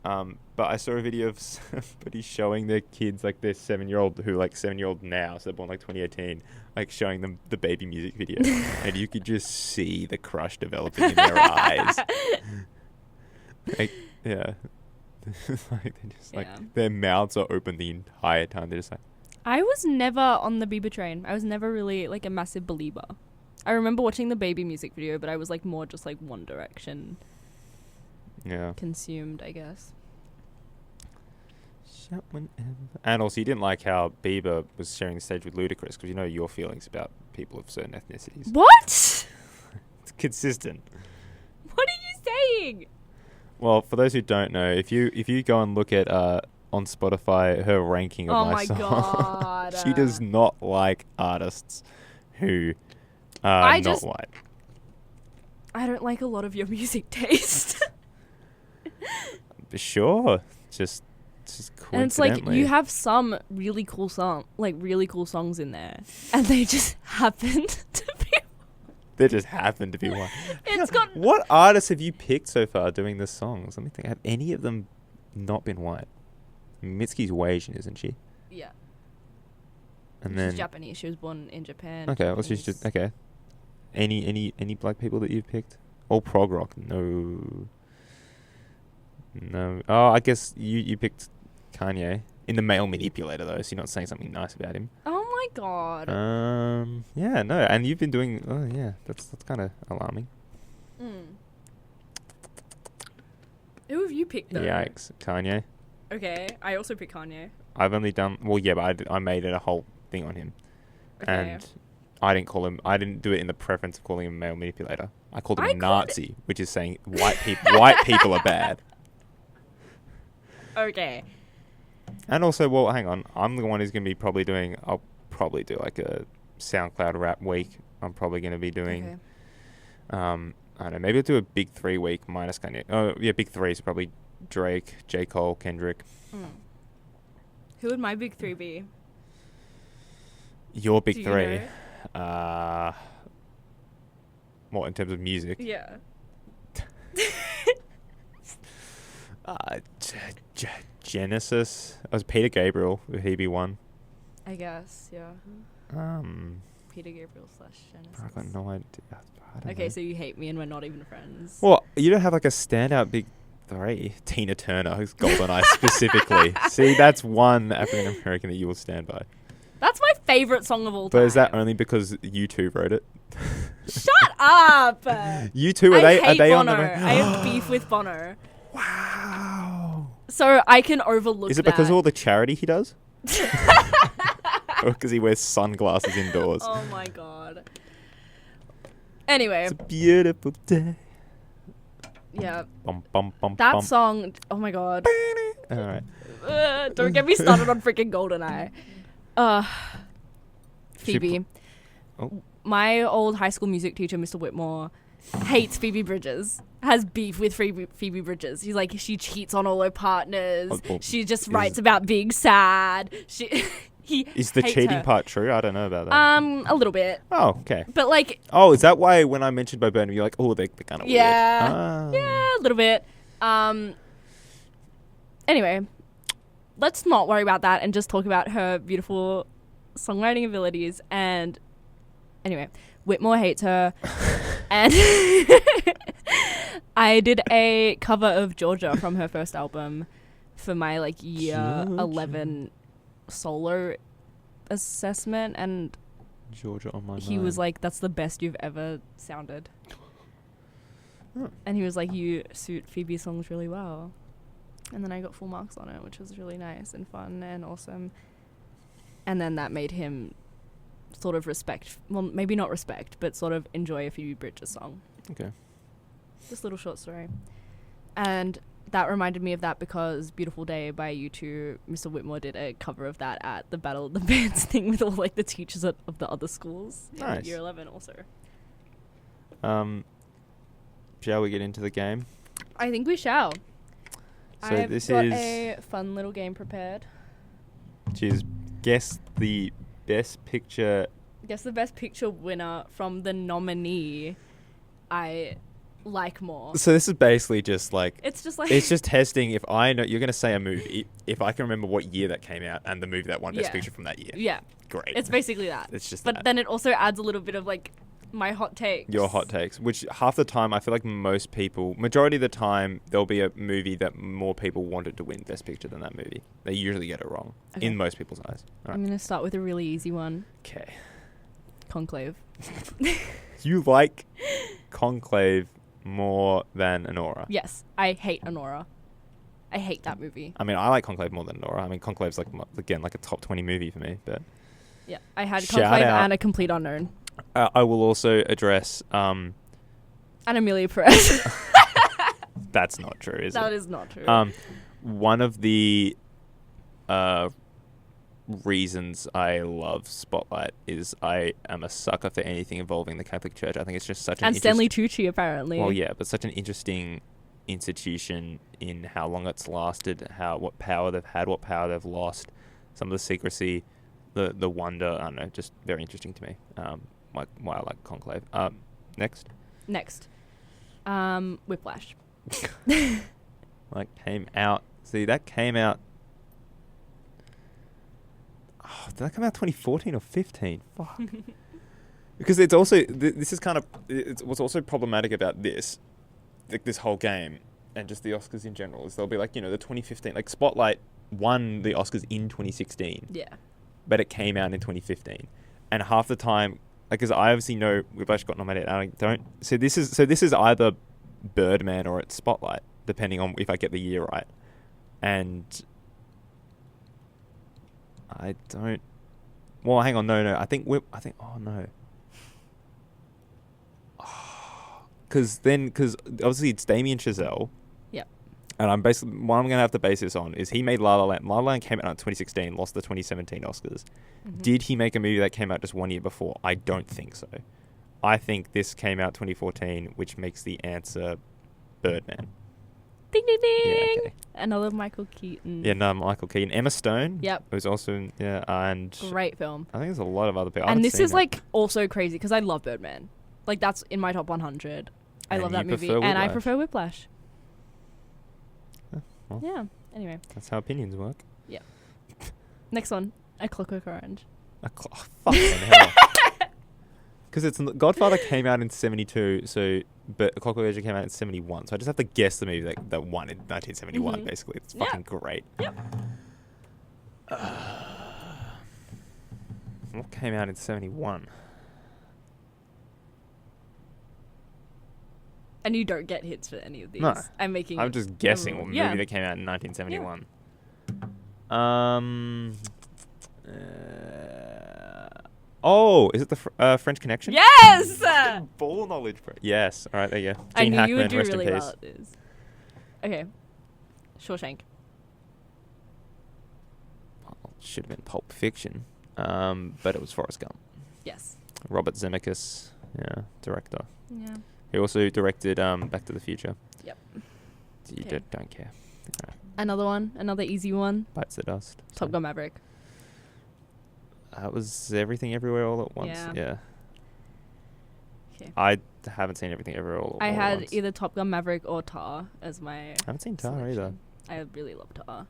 But I saw a video of somebody showing their kids, like their 7-year-old, who like 7-year-old now, so they're born like 2018, like showing them the baby music video, and you could just see the crush developing in their eyes. Like, yeah, like they're just like their mouths are open the entire time. They're just like. I was never on the Bieber train. I was never really like a massive believer. I remember watching the baby music video, but I was like more just like One Direction. Yeah. Consumed, I guess. And also, you didn't like how Bieber was sharing the stage with Ludacris, because you know your feelings about people of certain ethnicities. What? It's consistent. What are you saying? Well, for those who don't know, if you go and look at on Spotify her ranking of my songs, God. she does not like artists who are not white. I don't like a lot of your music taste. Sure, just coincidentally. And it's like you have some really cool songs in there, and they just happen to be. They just happen to be white. It's got. What artists have you picked so far doing the songs? Let me think. Have any of them not been white? Mitski's Asian, isn't she? Yeah. And then she's Japanese. She was born in Japan. Okay, well she's just okay. Any black people that you've picked? All prog rock? No. Oh, I guess you picked Kanye in the male manipulator though, so you're not saying something nice about him. Oh my god. Yeah, no, and you've been doing. Oh yeah, that's kind of alarming. Who have you picked though? Yikes, Kanye. Okay, I also picked Kanye. I've only done but I made it a whole thing on him, and I didn't do it in the preference of calling him a male manipulator. I called him a Nazi, which is saying white people are bad. Okay. And also, well, hang on, I'm the one who's going to be I'll probably do like a SoundCloud rap week. I'm probably going to be doing, I don't know, maybe I'll do a big 3 week minus Kanye. Oh yeah, big 3 is probably Drake, J. Cole, Kendrick. Who would my big 3 be? Your big 3? Know? What, in terms of music? Yeah. Genesis. I was Peter Gabriel. Would he be one? I guess, yeah. Peter Gabriel / Genesis. I got no idea. Okay, so you hate me and we're not even friends. Well, you don't have like a standout big 3. Tina Turner, who's GoldenEye specifically. See, that's one African American that you will stand by. That's my favourite song of all time. But is that only because U2 wrote it? Shut up! U2, are they Bono. on the... I have beef with Bono. Wow. So I can overlook that. Is it because of all the charity he does? Or because he wears sunglasses indoors? Oh my god. Anyway. It's a beautiful day. Yeah. Bum, bum, bum, that bum. song, oh my god. Alright. Don't get me started on freaking GoldenEye. Phoebe. My old high school music teacher, Mr. Whitmore, hates Phoebe Bridgers. Has beef with Phoebe Bridgers. He's like, she cheats on all her partners. She just writes about being sad. Is the cheating part true? I don't know about that. A little bit. Oh, okay. But like... Oh, is that why when I mentioned Bo Burnham, you're like, oh, they're kind of weird? Yeah, a little bit. Anyway, let's not worry about that and just talk about her beautiful songwriting abilities. And anyway, Whitmore hates her. And I did a cover of Georgia from her first album for my like year 11 solo assessment, and Georgia on my he mind. was like, that's the best you've ever sounded. And he was like, you suit Phoebe's songs really well. And then I got full marks on it, which was really nice and fun and awesome. And then that made him sort of maybe not respect, but sort of enjoy a Phoebe Bridgers song. Okay. Just a little short story. And that reminded me of that because Beautiful Day by U2, Mr. Whitmore did a cover of that at the Battle of the Bands thing with all like the teachers of the other schools. Nice. Year 11 also. Shall we get into the game? I think we shall. So I've this got is a fun little game prepared. which is guess the best picture. Guess the best picture winner from the nominee. I like more. So this is basically just like It's just like it's just testing if I know you're going to say a movie, if I can remember what year that came out and the movie that won Best Yeah. Picture from that year. yeah. Great. It's basically that. It's just But that. then it also adds a little bit of like my hot takes. Your hot takes, which half the time I feel like majority of the time, there'll be a movie that more people wanted to win Best Picture than that movie. They usually get it wrong Okay. in most people's eyes. All I'm right. gonna start with a really easy one. Okay. Conclave. You like Conclave more than Anora? Yes, I hate Anora. I hate that movie. I mean, I like Conclave more than Anora. I mean, Conclave's like again like a top 20 movie for me, but Yeah, I had Shout Conclave out. and A Complete Unknown. I will also address. And Amelia Perez. That's not true, is That it? is not true. One of the reasons I love Spotlight is I am a sucker for anything involving the Catholic Church. I think it's just such an and Stanley Tucci, apparently. Well, yeah, but such an interesting institution in how long it's lasted, what power they've had, what power they've lost, some of the secrecy, the wonder. I don't know, just very interesting to me. Why I like Conclave. Next. Whiplash. Like came out. See, that came out. Oh, did that come out 2014 or 15? Fuck. Because it's also this is kind of what's also problematic about this, like this whole game and just the Oscars in general is they'll be like, you know, the 2015 like Spotlight won the Oscars in 2016. Yeah. But it came out in 2015, and half the time, like, because I obviously know Whiplash got nominated, and I don't. So this is either Birdman or it's Spotlight, depending on if I get the year right, and I don't. Well, hang on, no. I think. Oh no. Because obviously it's Damien Chazelle. Yep. And I'm basically what I'm gonna have to base this on is he made La La Land. La La Land came out in 2016, lost the 2017 Oscars. Mm-hmm. Did he make a movie that came out just 1 year before? I don't think so. I think this came out 2014, which makes the answer Birdman. Ding ding ding. Yeah, okay. Another Michael Keaton. Yeah, no, Michael Keaton, Emma Stone. Yep. Who's also and Great film. I think there's a lot of other people. And this is like also crazy because I love Birdman. Like that's in my top 100. I And love you that movie, prefer and I Whiplash. prefer Whiplash. Well, Yeah. Anyway, that's how opinions work. next one, A Clockwork Orange. Fucking hell. Because Godfather came out in 72, but Clockwork Orange came out in 71. So I just have to guess the movie that won in 1971. Mhm. Basically, it's Yeah. fucking great. Yep. What came out in 71? And you don't get hits for any of these. No. I'm making. I'm just guessing what movie Yeah. that came out in 1971. Is it the French Connection? Yes. Ball knowledge, bro. Yes. All right, there you go. I Gene knew you would Hackman, do rest really in well peace. at this. Okay, Shawshank. Should have been Pulp Fiction, but it was Forrest Gump. Yes. Robert Zemeckis, director. Yeah. He also directed Back to the Future. Yep. You Okay. don't care. Another one, another easy one. Bites the dust. Top Gun Maverick. That was Everything Everywhere All at Once. Yeah. Yeah. Okay. I haven't seen Everything Everywhere All I at had Once. either Top Gun Maverick or Tar as my. I haven't seen Tar either. selection. I really love Tar.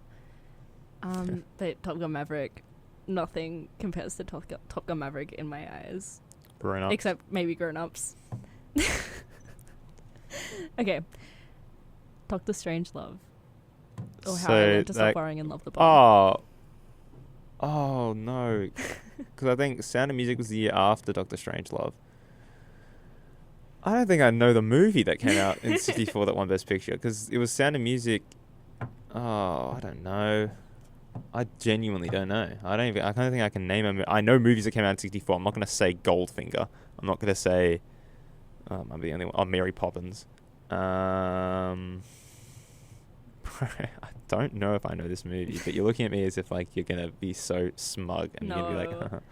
But Top Gun Maverick, nothing compares to Top Gun Maverick in my eyes. Grown Ups. Except maybe Grown Ups. Okay. Doctor Strangelove. Or How I Learned to Stop Worrying and Love the Bomb. Oh no, because I think Sound of Music was the year after Doctor Strangelove. I don't think I know the movie that came out in '64 that won Best Picture because it was Sound of Music. Oh, I don't know. I genuinely don't know. I don't think I can name them. I know movies that came out in '64. I'm not going to say Goldfinger. I'm not going to say. I'm the only one. Oh, Mary Poppins. I don't know if I know this movie, but you're looking at me as if like you're gonna be so smug and you're gonna be like,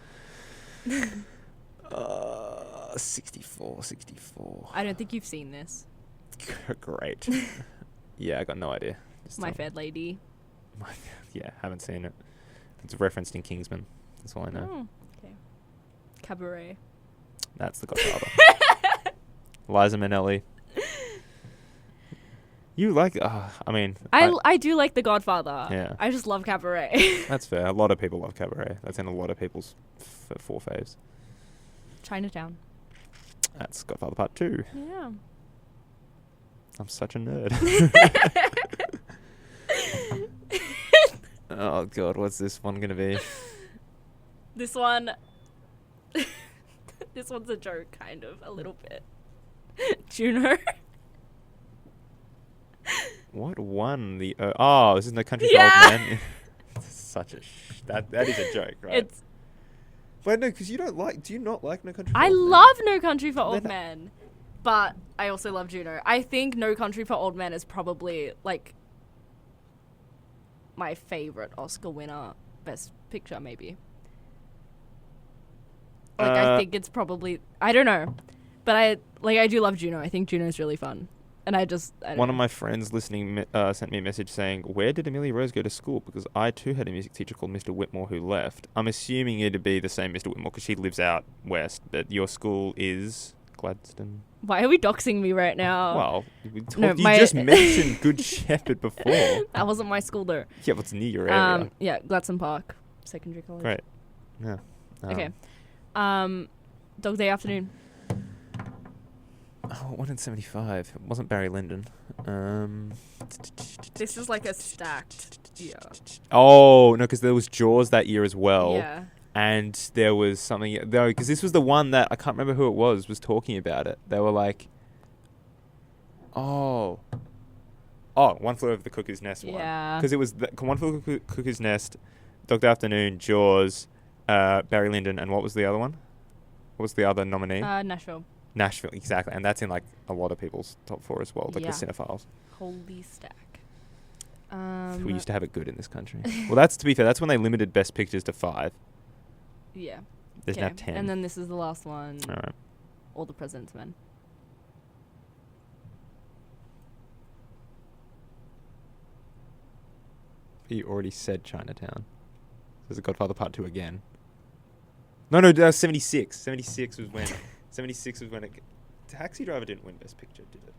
64. I don't think you've seen this. Great. Yeah, I got no idea. My Fair Lady. Yeah, haven't seen it. It's referenced in Kingsman. That's all I know. Oh, okay. Cabaret. That's The Godfather. Liza Minnelli. You like? I mean, I do like The Godfather. Yeah. I just love Cabaret. that's fair. A lot of people love Cabaret. That's in a lot of people's four faves. Chinatown. That's Godfather Part 2. Yeah. I'm such a nerd. Oh god, what's this one gonna be? This one. This one's a joke, kind of, a little bit. Juno. What won the? This is No Country for Yeah. Old Men. Such a that is a joke, right? It's. But no, because you don't like. Do you not like No Country for I Old Men? love No Country for Old Then- Men, but I also love Juno. I think No Country for Old Men is probably like my favorite Oscar winner, Best Picture, maybe. Like I think it's probably, I don't know, but I do love Juno. I think Juno's really fun, and I don't One know. of my friends listening sent me a message saying, "Where did Amelia Rose go to school?" Because I too had a music teacher called Mr. Whitmore who left. I'm assuming it'd be the same Mr. Whitmore because she lives out west, but your school is Gladstone. Why are we doxing me right now? Well, No, you my- just mentioned Good Shepherd before. That wasn't my school though. Yeah, but it's near your area. Yeah, Gladstone Park Secondary College. Great. Yeah. Okay. Dog Day Afternoon. Oh, it won in 75. It wasn't Barry Lyndon. This is like a stacked year. Oh, no, because there was Jaws that year as well. Yeah. And there was something... No, because this was the one that... I can't remember who it was talking about it. They were like... Oh, One Flew Over the Cuckoo's Nest one. Yeah. Because it was One Flew Over the Cuckoo's Nest, Dog Day Afternoon, Jaws, Barry Lyndon, and what was the other one? What was the other nominee? Nashville. Nashville, exactly. And that's in like a lot of people's top 4 as well, like Yeah. the cinephiles. Holy stack. We used to have it good in this country. Well, that's, to be fair, that's when they limited Best Pictures to 5. Yeah. There's now 10. And then this is the last one. All right. All the President's Men. You already said Chinatown. There's a Godfather Part 2 again. No, that was 76. 76 was when... 76 was when it... Taxi Driver didn't win Best Picture, did it?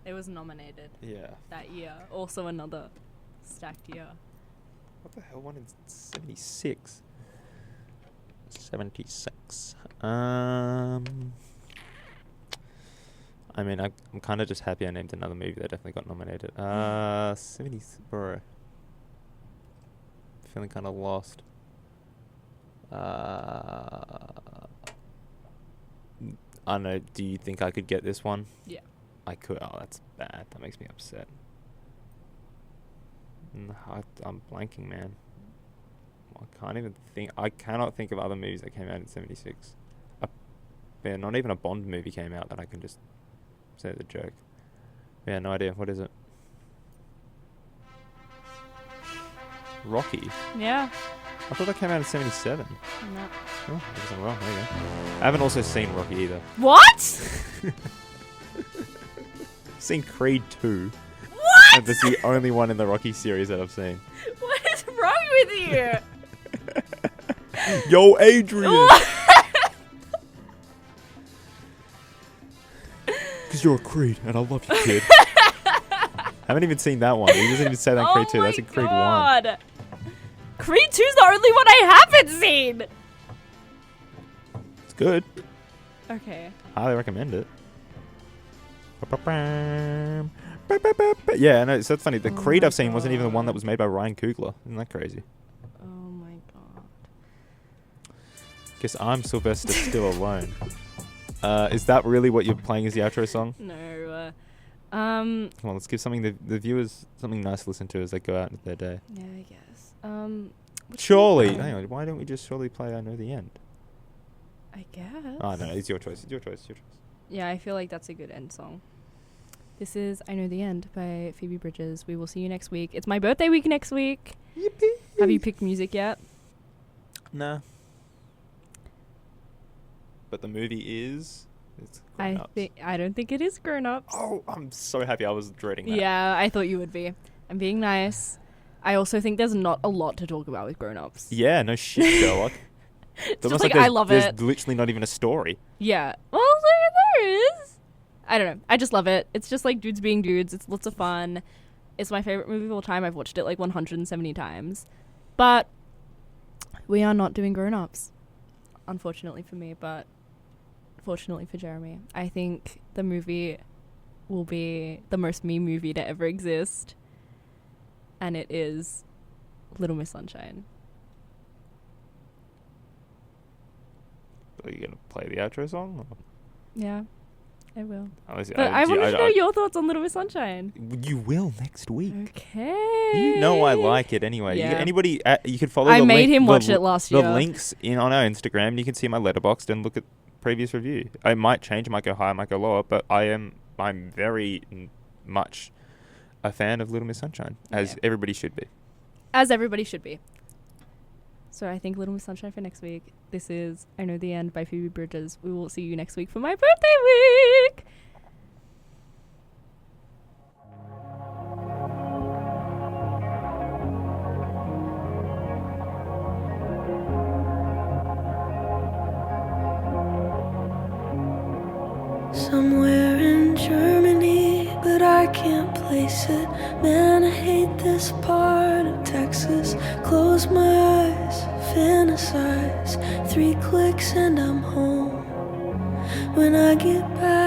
It was nominated Yeah. that year. Also another stacked year. What the hell won in 76? 76. I mean, I'm kind of just happy I named another movie that definitely got nominated. 70... Bro. Feeling kind of lost. I don't know. Do you think I could get this one? Yeah. I could. Oh, that's bad. That makes me upset. I'm blanking, man. I can't even think. I cannot think of other movies that came out in 76. Yeah, not even a Bond movie came out that I can just say the joke. Yeah, no idea. What is it? Rocky. Yeah. I thought that came out in 77. No. Oh, I guess I'm wrong. There you go. I haven't also seen Rocky either. What? I've seen Creed 2. What? And that's the only one in the Rocky series that I've seen. What is wrong with you? Yo, Adrian! Because you're a Creed, and I love you, kid. Haven't even seen that one. He doesn't even say that in Creed 2. That's in Creed 1. God. Creed 2's the only one I haven't seen. It's good. Okay. Highly recommend it. Yeah, no, so that's funny. The Oh Creed my I've seen wasn't even the one that God. was made by Ryan Coogler. Isn't that crazy? Oh my god. Guess I'm Sylvester Stallone. Is that really what you're playing as the outro song? No. Come on, let's give something the viewers something nice to listen to as they go out into their day. Yeah, I guess. Surely, hang on. Why don't we just surely play I Know the End? I guess. Oh no, it's your choice. It's your choice. Your choice. Yeah, I feel like that's a good end song. This is I Know the End by Phoebe Bridgers. We will see you next week. It's my birthday week next week. Yippee! Have you picked music yet? Nah. But the movie is. It's I don't think it is Grown Ups. Oh, I'm so happy. I was dreading that. Yeah, I thought you would be. I'm being nice. I also think there's not a lot to talk about with Grown Ups. Yeah, no shit, Sherlock. It's Almost just like, there's- I love there's it. literally not even a story. Yeah. Well, there is. I I don't know. I just love it. It's just like dudes being dudes. It's lots of fun. It's my favorite movie of all time. I've watched it like 170 times. But we are not doing Grown Ups, unfortunately for me, but fortunately for Jeremy. I think the movie will be the most me movie to ever exist. And it is Little Miss Sunshine. Are you going to play the outro song? Or? Yeah, I will. But I wanted to know your thoughts on Little Miss Sunshine. You will next week. Okay. You know I like it anyway. Yeah. Anybody, you can follow I the made link, him watch it last year. The links on our Instagram. You can see my letterboxd and look at previous review. I might change, it might go higher, might go lower, but I'm very much a fan of Little Miss Sunshine, as everybody should be. As everybody should be. So I think Little Miss Sunshine for next week. This is I Know the End by Phoebe Bridgers. We will see you next week for my birthday week. Somewhere in Germany, but I can't place it. Man, I hate this part of Texas. Close my eyes, fantasize. 3 clicks and I'm home. When I get back